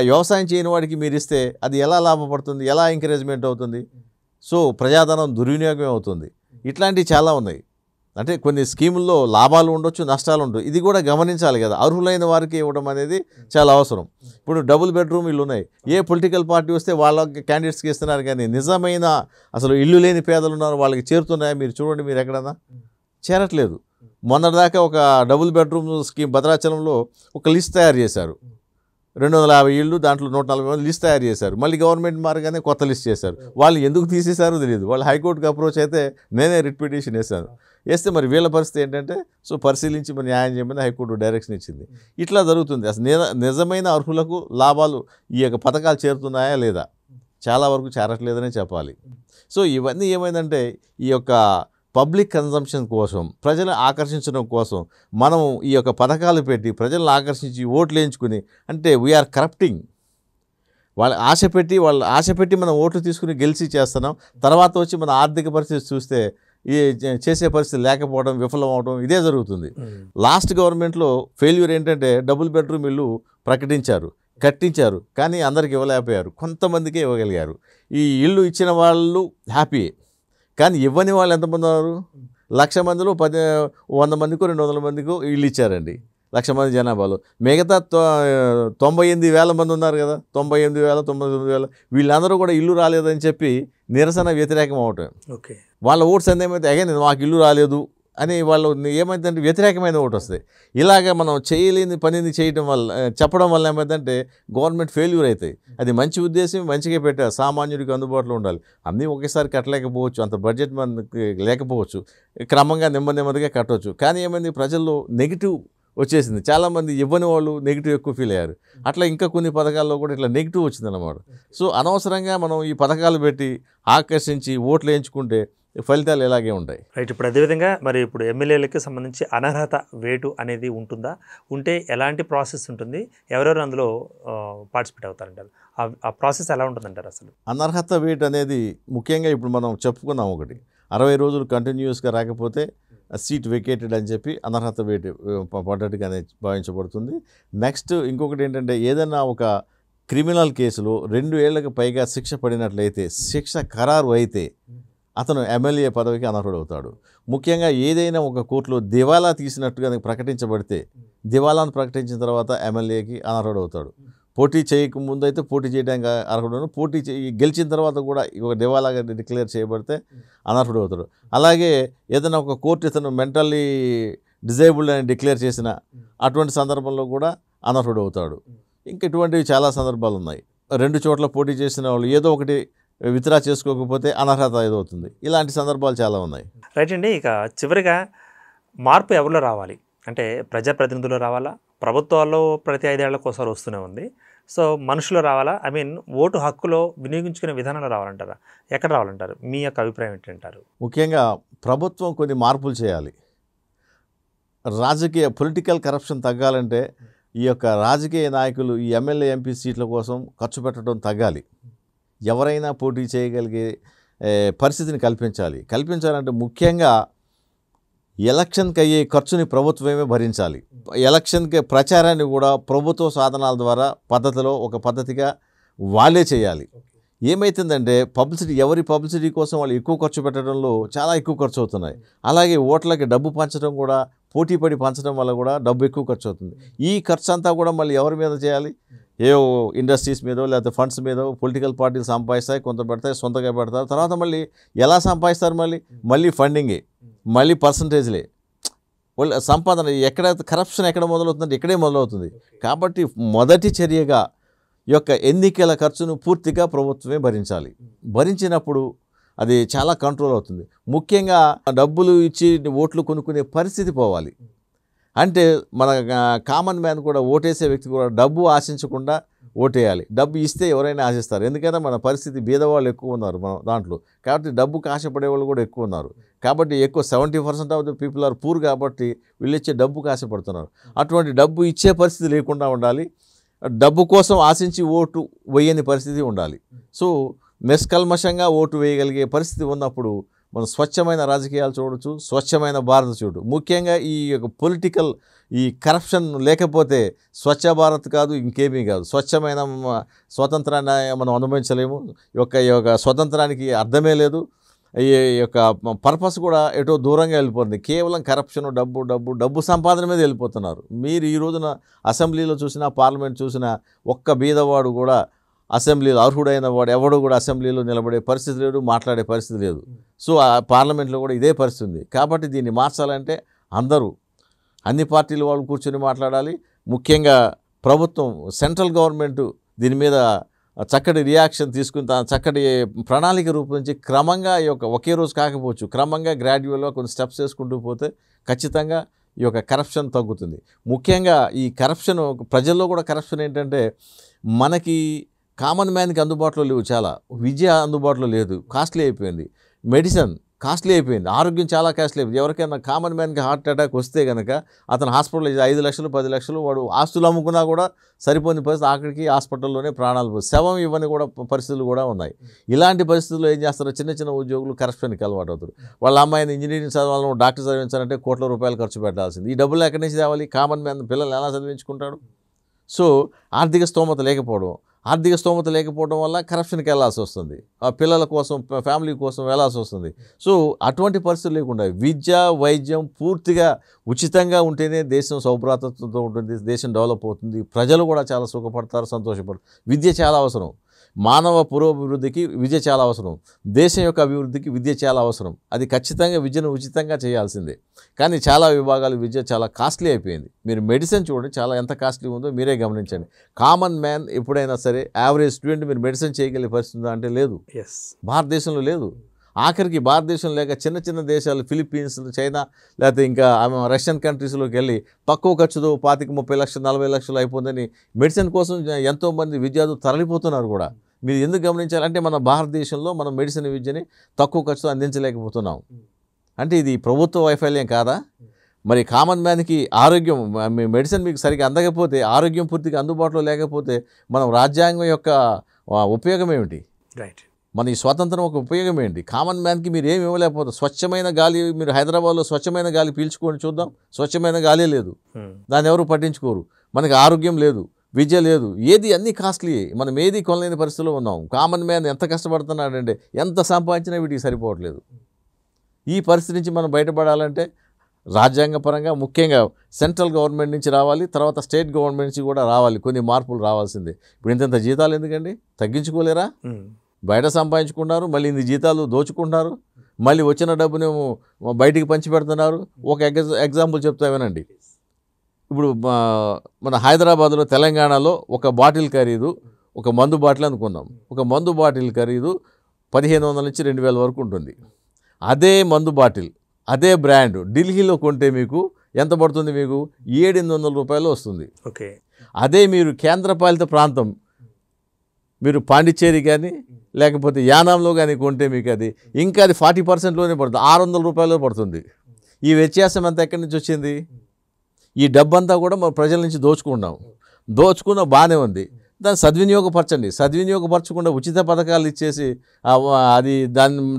వ్యవసాయం చేయని వాడికి మీరు ఇస్తే అది ఎలా లాభపడుతుంది? ఎలా ఎంకరేజ్మెంట్ అవుతుంది? సో ప్రజాధనం దుర్వినియోగం అవుతుంది. ఇట్లాంటివి చాలా ఉన్నాయి. అంటే కొన్ని స్కీముల్లో లాభాలు ఉండొచ్చు, నష్టాలు ఉండవు. ఇది కూడా గమనించాలి కదా. అర్హులైన వారికి ఇవ్వడం అనేది చాలా అవసరం. ఇప్పుడు డబుల్ బెడ్రూమ్ ఇల్లు ఉన్నాయి. ఏ పొలిటికల్ పార్టీ వస్తే వాళ్ళ క్యాండిడేట్స్కి ఇస్తున్నారు, కానీ నిజమైన అసలు ఇల్లు లేని పేదలు ఉన్నారు, వాళ్ళకి చేరుతున్నాయా? మీరు చూడండి, మీరు ఎక్కడన్నా చేరట్లేదు. మొన్నటిదాకా ఒక డబుల్ బెడ్రూమ్ స్కీమ్ భద్రాచలంలో ఒక లిస్ట్ తయారు చేశారు. 250 ఇళ్ళు, దాంట్లో 140 మంది లిస్ట్ తయారు చేశారు. మళ్ళీ గవర్నమెంట్ మారగానే కొత్త లిస్ట్ చేశారు. వాళ్ళు ఎందుకు తీసేశారో తెలియదు. వాళ్ళు హైకోర్టుకి అప్రోచ్ అయితే నేనే రిట్ పిటిషన్ వేస్తే మరి వీళ్ళ పరిస్థితి ఏంటంటే, సో పరిశీలించి మరి న్యాయం చేయమని హైకోర్టు డైరెక్షన్ ఇచ్చింది. ఇట్లా జరుగుతుంది. అసలు నిజమైన అర్హులకు లాభాలు ఈ యొక్క పథకాలు చేరుతున్నాయా లేదా? చాలా వరకు చేరట్లేదనే చెప్పాలి. సో ఇవన్నీ ఏమైందంటే ఈ యొక్క పబ్లిక్ కన్జంప్షన్ కోసం, ప్రజలను ఆకర్షించడం కోసం మనం ఈ యొక్క పథకాలు పెట్టి ప్రజలను ఆకర్షించి ఓట్లు వేయించుకుని, అంటే వీఆర్ కరప్టింగ్. వాళ్ళు ఆశ పెట్టి మనం ఓట్లు తీసుకుని గెలిచి చేస్తున్నాం. తర్వాత వచ్చి మన ఆర్థిక పరిస్థితి చూస్తే ఈ చేసే పరిస్థితి లేకపోవడం, విఫలం అవడం ఇదే జరుగుతుంది. లాస్ట్ గవర్నమెంట్లో ఫెయిల్యూర్ ఏంటంటే డబుల్ బెడ్రూమ్ ఇల్లు ప్రకటించారు, కట్టించారు, కానీ అందరికి ఇవ్వలేకపోయారు, కొంతమందికే ఇవ్వగలిగారు. ఈ ఇల్లు ఇచ్చిన వాళ్ళు హ్యాపీ, కానీ ఇవ్వని వాళ్ళు ఎంతమంది ఉన్నారు? 1,00,000 మందిలో 100 మందికో 200 మందికో ఇల్లు ఇచ్చారండి 1,00,000 మంది జనాభాలో. మిగతా 98,000 మంది ఉన్నారు కదా, 98,000 99,000 వీళ్ళందరూ కూడా ఇల్లు రాలేదని చెప్పి నిరసన వ్యతిరేకం అవటం. ఓకే, వాళ్ళ ఓట్స్ ఏమైతే అగైన్ మాకు ఇల్లు రాలేదు అని వాళ్ళు ఏమైందంటే వ్యతిరేకమైన ఓటు వస్తాయి. ఇలాగ మనం చేయలేని పనిని చేయడం వల్ల చెప్పడం వల్ల ఏమైందంటే గవర్నమెంట్ ఫెయిల్యూర్ అవుతాయి. అది మంచి ఉద్దేశం, మంచిగా పెట్టారు, సామాన్యుడికి అందుబాటులో ఉండాలి, అన్నీ ఒకేసారి కట్టలేకపోవచ్చు, అంత బడ్జెట్ మనకి లేకపోవచ్చు, క్రమంగా నెమ్మదిగా కట్టవచ్చు. కానీ ఏమైంది, ప్రజల్లో నెగిటివ్ వచ్చేసింది. చాలామంది ఇవ్వని వాళ్ళు నెగిటివ్ ఎక్కువ ఫీల్ అయ్యారు. అట్లా ఇంకా కొన్ని పథకాల్లో కూడా ఇట్లా నెగిటివ్ వచ్చిందన్నమాట. సో అనవసరంగా మనం ఈ పథకాలు పెట్టి ఆకర్షించి ఓట్లు వేయించుకుంటే ఫలితాలు ఇలాగే ఉంటాయి. రైట్. ఇప్పుడు అదేవిధంగా మరి ఇప్పుడు ఎమ్మెల్యేలకి సంబంధించి అనర్హత వేటు అనేది ఉంటుందా? ఉంటే ఎలాంటి ప్రాసెస్ ఉంటుంది? ఎవరెవరు అందులో పార్టిసిపేట్ అవుతారంటారు? ఆ ప్రాసెస్ ఎలా ఉంటుందంటారు అసలు? అనర్హత వేటు అనేది ముఖ్యంగా ఇప్పుడు మనం చెప్పుకున్నాం, ఒకటి 60 రోజులు కంటిన్యూస్గా రాకపోతే సీట్ వెకేటెడ్ అని చెప్పి అనర్హత వేటు పడ్డట్టుగానే భావించబడుతుంది. నెక్స్ట్ ఇంకొకటి ఏంటంటే, ఏదైనా ఒక క్రిమినల్ కేసులో 2 ఏళ్లకు పైగా శిక్ష పడినట్లయితే, శిక్ష ఖరారు అయితే అతను ఎమ్మెల్యే పదవికి అనర్హుడవుతాడు. ముఖ్యంగా ఏదైనా ఒక కోర్టులో దివాలా తీసినట్టుగా ప్రకటించబడితే, దివాలాను ప్రకటించిన తర్వాత ఎమ్మెల్యేకి అనర్హుడవుతాడు. పోటీ చేయకముందు అయితే పోటీ చేయడానికి అర్హుడు, గెలిచిన తర్వాత కూడా ఒక దివాలాగా డిక్లేర్ చేయబడితే అనర్హుడు అవుతాడు. అలాగే ఏదైనా ఒక కోర్టు ఇతను మెంటల్లీ డిజేబుల్డ్ అని డిక్లేర్ చేసిన అటువంటి సందర్భంలో కూడా అనర్హుడు అవుతాడు. ఇంక ఇటువంటివి చాలా సందర్భాలు ఉన్నాయి. 2 చోట్ల పోటీ చేసిన వాళ్ళు ఏదో ఒకటి విత్డ్రా చేసుకోకపోతే అనర్హత ఏదవుతుంది. ఇలాంటి సందర్భాలు చాలా ఉన్నాయి. రైట్ అండి. ఇక చివరిగా మార్పు ఎవరిలో రావాలి అంటే, ప్రజాప్రతినిధులు రావాలా? ప్రభుత్వాల్లో ప్రతి 5 ఏళ్లకు ఒకసారి వస్తూనే ఉంది. సో మనుషులు రావాలా? ఐ మీన్ ఓటు హక్కులో వినియోగించుకునే విధానంలో రావాలంటారా? ఎక్కడ రావాలంటారు? మీ యొక్క అభిప్రాయం ఏంటంటారు? ముఖ్యంగా ప్రభుత్వం కొన్ని మార్పులు చేయాలి. పొలిటికల్ కరప్షన్ తగ్గాలంటే ఈ యొక్క రాజకీయ నాయకులు ఈ ఎమ్మెల్యే ఎంపీ సీట్ల కోసం ఖర్చు పెట్టడం తగ్గాలి. ఎవరైనా పోటీ చేయగలిగే పరిస్థితిని కల్పించాలంటే ముఖ్యంగా ఎలక్షన్కి అయ్యే ఖర్చుని ప్రభుత్వమే భరించాలి. ఎలక్షన్కి ప్రచారాన్ని కూడా ప్రభుత్వ సాధనాల ద్వారా ఒక పద్ధతిగా వాళ్ళే చేయాలి. ఏమవుతుందంటే ఎవరి పబ్లిసిటీ కోసం వాళ్ళు ఎక్కువ ఖర్చు పెట్టడంలో చాలా ఎక్కువ ఖర్చు అవుతున్నాయి. అలాగే ఓట్లకి డబ్బు పంచడం కూడా, పోటీపడి పంచడం వల్ల కూడా డబ్బు ఎక్కువ ఖర్చు అవుతుంది. ఈ ఖర్చు అంతా కూడా మళ్ళీ ఎవరి మీద చేయాలి? ఏవో ఇండస్ట్రీస్ మీదో లేకపోతే ఫండ్స్ మీదో పొలిటికల్ పార్టీలు సంపాదిస్తాయి, కొంత పెడతాయి, సొంతగా పెడతారు. తర్వాత మళ్ళీ ఎలా సంపాదిస్తారు? మళ్ళీ ఫండింగే, మళ్ళీ పర్సంటేజ్లే. వాళ్ళు సంపాదన కరప్షన్ ఎక్కడ మొదలవుతుందంటే ఇక్కడే మొదలవుతుంది. కాబట్టి మొదటి చర్యగా ఈ యొక్క ఎన్నికల ఖర్చును పూర్తిగా ప్రభుత్వమే భరించినప్పుడు అది చాలా కంట్రోల్ అవుతుంది. ముఖ్యంగా డబ్బులు ఇచ్చి ఓట్లు కొనుక్కునే పరిస్థితి పోవాలి. అంటే మన కామన్ మ్యాన్ కూడా, ఓటేసే వ్యక్తి కూడా డబ్బు ఆశించకుండా ఓటేయాలి. డబ్బు ఇస్తే ఎవరైనా ఆశిస్తారు. ఎందుకంటే మన పరిస్థితి బీదవాళ్ళు ఎక్కువ ఉన్నారు మన దాంట్లో. కాబట్టి డబ్బుకు ఆశపడే వాళ్ళు కూడా ఎక్కువ ఉన్నారు. కాబట్టి 70% of the people are poor. కాబట్టి వీళ్ళు ఇచ్చే డబ్బుకు ఆశపడుతున్నారు. అటువంటి డబ్బు ఇచ్చే పరిస్థితి లేకుండా ఉండాలి. డబ్బు కోసం ఆశించి ఓటు వేయని పరిస్థితి ఉండాలి. సో నిష్కల్మషంగా ఓటు వేయగలిగే పరిస్థితి ఉన్నప్పుడు మనం స్వచ్ఛమైన రాజకీయాలు చూడవచ్చు, స్వచ్ఛమైన భారత్ చూడు. ముఖ్యంగా ఈ యొక్క ఈ కరప్షన్ లేకపోతే స్వచ్ఛ భారత్ కాదు, ఇంకేమీ కాదు. స్వచ్ఛమైన స్వతంత్రాన్ని మనం అనుభవించలేము. ఈ యొక్క స్వతంత్రానికి అర్థమే లేదు. ఈ యొక్క పర్పస్ కూడా ఎటో దూరంగా వెళ్ళిపోతుంది. కేవలం కరప్షన్, డబ్బు సంపాదన మీద వెళ్ళిపోతున్నారు. మీరు ఈ రోజున అసెంబ్లీలో చూసినా, పార్లమెంట్ చూసినా ఒక్క బీదవాడు కూడా అసెంబ్లీలో అర్హుడైన వాడు ఎవడు కూడా అసెంబ్లీలో నిలబడే పరిస్థితి లేదు, మాట్లాడే పరిస్థితి లేదు. సో ఆ పార్లమెంట్లో కూడా ఇదే పరిస్థితి ఉంది. కాబట్టి దీన్ని మార్చాలంటే అందరూ, అన్ని పార్టీల వాళ్ళు కూర్చొని మాట్లాడాలి. ముఖ్యంగా ప్రభుత్వం, సెంట్రల్ గవర్నమెంట్ దీని మీద చక్కటి రియాక్షన్ తీసుకుని చక్కటి ప్రణాళిక రూపొందించి క్రమంగా ఈ యొక్క ఒకే రోజు కాకపోవచ్చు, క్రమంగా గ్రాడ్యువల్గా కొన్ని స్టెప్స్ వేసుకుంటూ పోతే ఖచ్చితంగా ఈ యొక్క కరప్షన్ తగ్గుతుంది. ముఖ్యంగా ఈ కరప్షన్ ప్రజల్లో కూడా కరప్షన్ ఏంటంటే, మనకి కామన్ మ్యాన్కి అందుబాటులో లేవు, చాలా విద్య అందుబాటులో లేదు, కాస్ట్లీ అయిపోయింది. మెడిసిన్ కాస్ట్లీ అయిపోయింది. ఆరోగ్యం చాలా కాస్ట్లీ అయిపోయింది. ఎవరికైనా కామన్ మ్యాన్కి హార్ట్ అటాక్ వస్తే కనుక అతను హాస్పిటల్ 5 లక్షలు 10 లక్షలు వాడు ఆస్తులు అమ్ముకున్నా కూడా సరిపోని పరిస్థితి, ఆఖరికి హాస్పిటల్లోనే ప్రాణాలు పోయి శవం ఇవ్వని కూడా పరిస్థితులు కూడా ఉన్నాయి. ఇలాంటి పరిస్థితుల్లో ఏం చేస్తారో చిన్న చిన్న ఉద్యోగులు కరప్షన్కి అలవాటు అవుతారు. వాళ్ళ అమ్మాయిని ఇంజనీరింగ్ చదవాలను డాక్టర్ చదివించాలంటే కోట్ల రూపాయలు ఖర్చు పెట్టాల్సింది. ఈ డబ్బులు ఎక్కడి నుంచి తేవాలి? కామన్ మ్యాన్ పిల్లలు ఎలా చదివించుకుంటాడు? సో ఆర్థిక స్తోమత లేకపోవడం వల్ల కరప్షన్కి వెళ్ళాల్సి వస్తుంది. ఆ పిల్లల కోసం ఫ్యామిలీ కోసం వెళ్ళాల్సి వస్తుంది. సో అటువంటి పరిస్థితులు లేకుండా విద్య వైద్యం పూర్తిగా ఉచితంగా ఉంటేనే దేశం సౌభ్రాతత్వంతో ఉంటుంది, దేశం డెవలప్ అవుతుంది, ప్రజలు కూడా చాలా సుఖపడతారు, సంతోషపడతారు. విద్య చాలా అవసరం. మానవ పురోభివృద్ధికి విద్య చాలా అవసరం. దేశం యొక్క అభివృద్ధికి విద్య చాలా అవసరం. అది ఖచ్చితంగా విద్యను ఉచితంగా చేయాల్సిందే. కానీ చాలా విభాగాలు విద్య చాలా కాస్ట్లీ అయిపోయింది. మీరు మెడిసిన్ చూడండి, చాలా ఎంత కాస్ట్లీ ఉందో మీరే గమనించండి. కామన్ మ్యాన్ ఎప్పుడైనా సరే యావరేజ్ స్టూడెంట్ మీరు మెడిసిన్ చేయగలిగే పరిస్థితి ఉందా అంటే లేదు. భారతదేశంలో లేదు. ఆఖరికి భారతదేశం లేక చిన్న చిన్న దేశాలు ఫిలిప్పీన్స్, చైనా, లేకపోతే ఇంకా రష్యన్ కంట్రీస్లోకి వెళ్ళి తక్కువ ఖర్చుతో 25-30 లక్షలు 40 లక్షలు అయిపోతుందని మెడిసిన్ కోసం ఎంతోమంది విద్యార్థులు తరలిపోతున్నారు కూడా. మీరు ఎందుకు గమనించాలంటే మన భారతదేశంలో మనం మెడిసిన్ విద్యని తక్కువ ఖర్చుతో అందించలేకపోతున్నాం. అంటే ఇది ప్రభుత్వ వైఫల్యం కాదా? మరి కామన్ మ్యాన్కి ఆరోగ్యం మెడిసిన్ మీకు సరిగ్గా అందకపోతే, ఆరోగ్యం పూర్తిగా అందుబాటులో లేకపోతే మనం రాజ్యాంగం యొక్క ఉపయోగం ఏమిటి? రైట్. మన ఈ స్వాతంత్రం ఒక ఉపయోగం ఏంటి? కామన్ మ్యాన్కి మీరు ఏమి ఇవ్వలేకపోతారు. స్వచ్ఛమైన గాలి, మీరు హైదరాబాద్లో స్వచ్ఛమైన గాలి పీల్చుకొని చూద్దాం. స్వచ్ఛమైన గాలి లేదు, దాన్ని ఎవరు పట్టించుకోరు. మనకి ఆరోగ్యం లేదు, విద్య లేదు, ఏది అన్నీ కాస్ట్లీ. మనం ఏది కొనలేని పరిస్థితిలో ఉన్నాం. కామన్ మ్యాన్ ఎంత కష్టపడుతున్నాడంటే ఎంత సంపాదించినా వీటికి సరిపోవట్లేదు. ఈ పరిస్థితి నుంచి మనం బయటపడాలంటే రాజ్యాంగపరంగా ముఖ్యంగా సెంట్రల్ గవర్నమెంట్ నుంచి రావాలి, తర్వాత స్టేట్ గవర్నమెంట్ నుంచి కూడా రావాలి. కొన్ని మార్పులు రావాల్సిందే. ఇప్పుడు ఇంత జీతాలు ఎందుకండి? తగ్గించుకోలేరా? బయట సంపాదించుకుంటున్నారు, మళ్ళీ ఇన్ని జీతాలు దోచుకుంటున్నారు, మళ్ళీ వచ్చిన డబ్బునేమో బయటికి పంచి పెడుతున్నారు. ఒక ఎగ్జాంపుల్ చెప్తా వినండి. ఇప్పుడు మన హైదరాబాద్లో, తెలంగాణలో ఒక బాటిల్ ఖరీదు, ఒక మందు బాటిల్ అనుకుందాం, ఒక మందు బాటిల్ ఖరీదు 1500 నుంచి 2000 వరకు ఉంటుంది. అదే మందు బాటిల్, అదే బ్రాండ్ ఢిల్లీలో కొంటే మీకు ఎంత పడుతుంది? మీకు 700-800 రూపాయలు వస్తుంది. ఓకే. అదే మీరు కేంద్రపాలిత ప్రాంతం, మీరు పాండిచ్చేరి కానీ లేకపోతే యానాంలో కానీ కొంటే మీకు అది ఇంకా అది 40%లోనే పడుతుంది, 600 రూపాయలు పడుతుంది. ఈ వ్యత్యాసం అంతా ఎక్కడి నుంచి వచ్చింది? ఈ డబ్బంతా కూడా మన ప్రజల నుంచి దోచుకున్న బాగానే ఉంది. దాన్ని సద్వినియోగపరచకుండా ఉచిత పథకాలు ఇచ్చేసి అది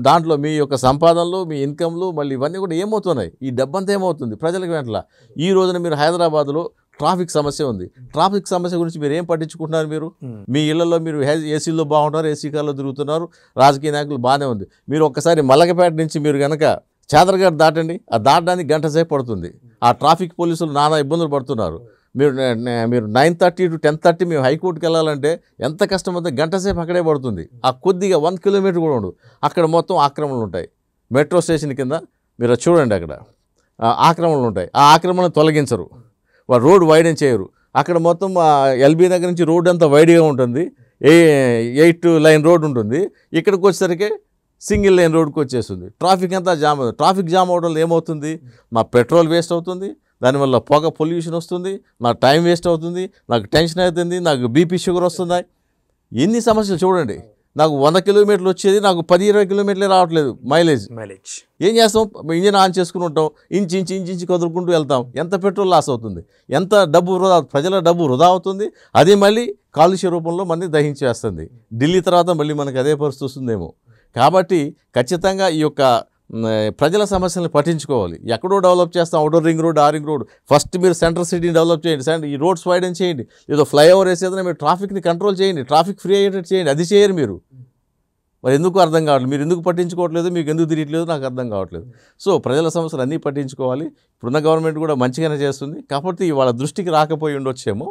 దాంట్లో మీ యొక్క సంపాదనలు, మీ ఇన్కమ్లు, మళ్ళీ ఇవన్నీ కూడా ఏమవుతున్నాయి? ఈ డబ్బంతా ఏమవుతుంది ప్రజలకు వెంటలా? ఈ రోజున మీరు హైదరాబాద్లో ట్రాఫిక్ సమస్య ఉంది. ట్రాఫిక్ సమస్య గురించి మీరు ఏం పట్టించుకుంటున్నారు? మీరు మీ ఇళ్లలో మీరు ఏసీలో బాగుంటున్నారు, ఏసీ కార్లో తిరుగుతున్నారు, రాజకీయ నాయకులు బాగానే ఉంది. మీరు ఒక్కసారి మల్లకపేట నుంచి మీరు కనుక చాదర్ఘాట్ దాటండి, ఆ దాటడానికి గంట సేపు పడుతుంది. ఆ ట్రాఫిక్ పోలీసులు నానా ఇబ్బందులు పడుతున్నారు. మీరు 9:30 to 10:30 మేము హైకోర్టుకి వెళ్ళాలంటే ఎంత కష్టం అవుతుంది? గంట సేపు అక్కడే పడుతుంది. ఆ కొద్దిగా 1 కిలోమీటర్ కూడా ఉండదు. అక్కడ మొత్తం ఆక్రమణలు ఉంటాయి. మెట్రో స్టేషన్ కింద మీరు చూడండి, అక్కడ ఆక్రమణలు ఉంటాయి. ఆ ఆక్రమణను తొలగించరు, వారు రోడ్ వైడెన్ చేయరు. అక్కడ మొత్తం ఎల్బీ దగ్గర నుంచి రోడ్డు అంతా వైడ్గా ఉంటుంది, 8 లైన్ రోడ్ ఉంటుంది. ఇక్కడికి వచ్చేసరికి సింగిల్ లైన్ రోడ్కి వచ్చేస్తుంది. ట్రాఫిక్ అంతా జామ్ అవుతుంది. ట్రాఫిక్ జామ్ అవడం వల్ల ఏమవుతుంది? మా పెట్రోల్ వేస్ట్ అవుతుంది, దానివల్ల పొగ పొల్యూషన్ వస్తుంది, నా టైం వేస్ట్ అవుతుంది, నాకు టెన్షన్ అవుతుంది, నాకు బీపీ షుగర్ వస్తున్నాయి. ఎన్ని సమస్యలు చూడండి. నాకు 100 కిలోమీటర్లు వచ్చేది నాకు 10-20 కిలోమీటర్లే రావట్లేదు మైలేజ్. ఏం చేస్తాం? ఇంజిన్ ఆన్ చేసుకుని ఉంటాం, ఇంచి కదులుకుంటూ వెళ్తాం. ఎంత పెట్రోల్ లాస్ అవుతుంది, ఎంత డబ్బు వృధా, ప్రజల డబ్బు వృధా అవుతుంది. అది మళ్ళీ కాలుష్య రూపంలో మనని దహించేస్తుంది. ఢిల్లీ తర్వాత మళ్ళీ మనకు అదే పరిస్థితి వస్తుందేమో. కాబట్టి ఖచ్చితంగా ఈ యొక్క ప్రజల సమస్యలను పట్టించుకోవాలి. ఎక్కడో డెవలప్ చేస్తాం, అవుటర్ రింగ్ రోడ్, ఆ రింగ్ రోడ్. ఫస్ట్ మీరు సెంట్రల్ సిటీని డెవలప్ చేయండి, ఈ రోడ్స్ వైడెన్ చేయండి, ఏదో ఫ్లైఓవర్ వేసేదైనా మీరు ట్రాఫిక్ని కంట్రోల్ చేయండి, ట్రాఫిక్ ఫ్రీ అయ్యేటట్టు చేయండి. అది చేయరు మీరు. మరి ఎందుకు అర్థం కావట్లేదు? మీరు ఎందుకు పట్టించుకోవట్లేదు? మీకు ఎందుకు తిరగట్లేదు? నాకు అర్థం కావట్లేదు. సో ప్రజల సమస్యలు అన్నీ పట్టించుకోవాలి. ఇప్పుడున్న గవర్నమెంట్ కూడా మంచిగానే చేస్తుంది, కాకపోతే వాళ్ళ దృష్టికి రాకపోయి ఉండొచ్చేమో.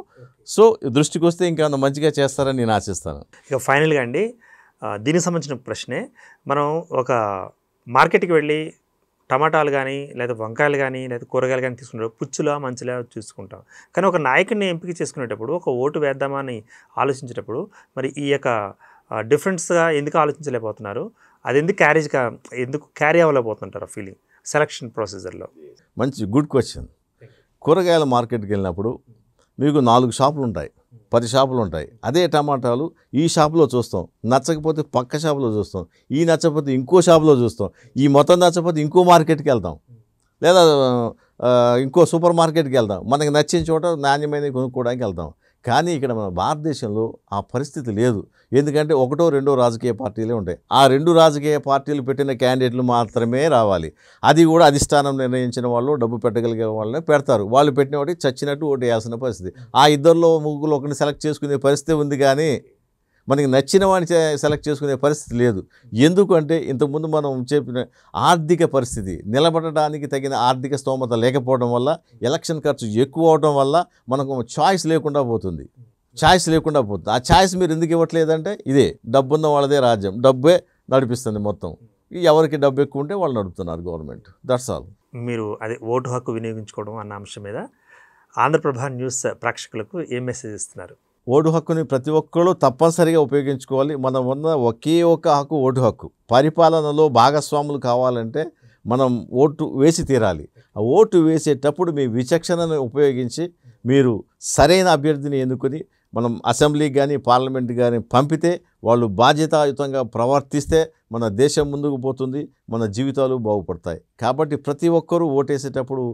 సో దృష్టికి వస్తే ఇంకేమైనా మంచిగా చేస్తారని నేను ఆశిస్తాను. ఇక ఫైనల్గా అండి, దీనికి సంబంధించిన ప్రశ్నే, మనం ఒక మార్కెట్కి వెళ్ళి టమాటాలు కానీ లేదా వంకాయలు కానీ లేదా కూరగాయలు కానీ తీసుకుంటాం, పుచ్చులా మంచిలా చూసుకుంటాం. కానీ ఒక నాయకుడిని ఎంపిక చేసుకునేటప్పుడు, ఒక ఓటు వేద్దామా అని ఆలోచించేటప్పుడు మరి ఈ యొక్క డిఫరెన్స్గా ఎందుకు ఆలోచించలేకపోతున్నారు? అది ఎందుకు క్యారీ అవ్వలేకపోతుంటారు ఫీలింగ్ సెలక్షన్ ప్రొసీజర్లో? మంచి గుడ్ క్వశ్చన్. కూరగాయల మార్కెట్కి వెళ్ళినప్పుడు మీకు 4 షాపులు ఉంటాయి. 10 షాపులు ఉంటాయి. అదే టమాటాలు ఈ షాపులో చూస్తాం, నచ్చకపోతే పక్క షాపులో చూస్తాం, ఈ నచ్చకపోతే ఇంకో షాపులో చూస్తాం, ఈ మొత్తం నచ్చకపోతే ఇంకో మార్కెట్కి వెళ్తాం, లేదా ఇంకో సూపర్ మార్కెట్కి వెళ్దాం, మనకి నచ్చిన చోట నాణ్యమైనవి కొనుక్కోవడానికి వెళ్తాం. కానీ ఇక్కడ మన భారతదేశంలో ఆ పరిస్థితి లేదు. ఎందుకంటే ఒకటో రెండో రాజకీయ పార్టీలే ఉంటాయి. ఆ 2 రాజకీయ పార్టీలు పెట్టిన క్యాండిడేట్లు మాత్రమే రావాలి. అది కూడా అధిష్టానం నిర్ణయించిన వాళ్ళు, డబ్బు పెట్టగలిగే వాళ్ళనే పెడతారు. వాళ్ళు పెట్టిన వాటికి చచ్చినట్టు ఓటు వేయాల్సిన పరిస్థితి. ఆ ఇద్దరిలో ముగ్గురు ఒకరిని సెలెక్ట్ చేసుకునే పరిస్థితి ఉంది, కానీ మనకి నచ్చిన వాడిని సెలెక్ట్ చేసుకునే పరిస్థితి లేదు. ఎందుకంటే ఇంతకుముందు మనం చెప్పిన ఆర్థిక పరిస్థితి, నిలబడడానికి తగిన ఆర్థిక స్తోమత లేకపోవడం వల్ల, ఎలక్షన్ ఖర్చు ఎక్కువ అవడం వల్ల మనకు చాయిస్ లేకుండా పోతుంది. ఆ చాయిస్ మీరు ఎందుకు ఇవ్వట్లేదంటే ఇదే డబ్బున్న వాళ్ళదే రాజ్యం, డబ్బే నడిపిస్తుంది మొత్తం. ఎవరికి డబ్బు ఎక్కువ ఉంటే వాళ్ళు నడుపుతున్నారు గవర్నమెంట్. That's all. మీరు అదే ఓటు హక్కు వినియోగించుకోవడం అన్న అంశం మీద ఆంధ్రప్రభ న్యూస్ ప్రేక్షకులకు ఏం మెసేజ్ ఇస్తున్నారు? ఓటు హక్కుని ప్రతి ఒక్కరు తప్పనిసరిగా ఉపయోగించుకోవాలి. మనం ఉన్న ఒకే ఒక హక్కు ఓటు హక్కు. పరిపాలనలో భాగస్వాములు కావాలంటే మనం ఓటు వేసి తీరాలి. ఆ ఓటు వేసేటప్పుడు మీ విచక్షణను ఉపయోగించి మీరు సరైన అభ్యర్థిని ఎన్నుకొని మనం అసెంబ్లీకి కానీ పార్లమెంట్ కానీ పంపితే, వాళ్ళు బాధ్యతాయుతంగా ప్రవర్తిస్తే మన దేశం ముందుకు పోతుంది, మన జీవితాలు బాగుపడతాయి. కాబట్టి ప్రతి ఒక్కరూ ఓటేసేటప్పుడు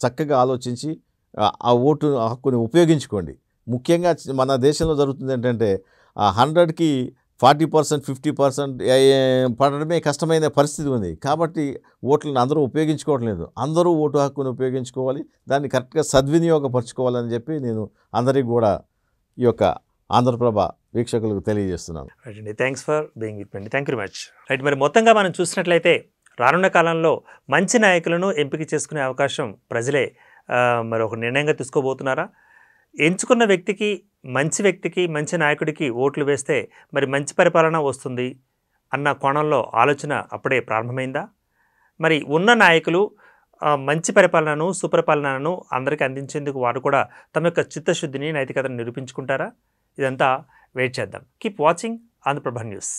చక్కగా ఆలోచించి ఆ ఓటు హక్కుని ఉపయోగించుకోండి. ముఖ్యంగా మన దేశంలో జరుగుతుంది ఏంటంటే 100కి 40%, 50% పడడమే కష్టమైన పరిస్థితి ఉంది. కాబట్టి ఓట్లను అందరూ ఉపయోగించుకోవడం లేదు. అందరూ ఓటు హక్కును ఉపయోగించుకోవాలి, దాన్ని కరెక్ట్గా సద్వినియోగపరచుకోవాలని చెప్పి నేను అందరికీ కూడా ఈ యొక్క ఆంధ్రప్రభ వీక్షకులకు తెలియజేస్తున్నాను. రైట్ అండి, thanks for being with me. Thank you very much. Right, మరి మొత్తంగా మనం చూసినట్లయితే రానున్న కాలంలో మంచి నాయకులను ఎంపిక చేసుకునే అవకాశం ప్రజలే మరి ఒక నిర్ణయంగా తీసుకోబోతున్నారా? ఎంచుకున్న వ్యక్తికి, మంచి నాయకుడికి ఓట్లు వేస్తే మరి మంచి పరిపాలన వస్తుంది అన్న కోణంలో ఆలోచన అప్పుడే ప్రారంభమైందా? మరి ఉన్న నాయకులు మంచి పరిపాలనను, సుపరిపాలనను అందరికీ అందించేందుకు వారు కూడా తమ యొక్క చిత్తశుద్ధిని, నైతికతను నిరూపించుకుంటారా? ఇదంతా వెయిట్ చేద్దాం. Keep watching Andhra Prabha news.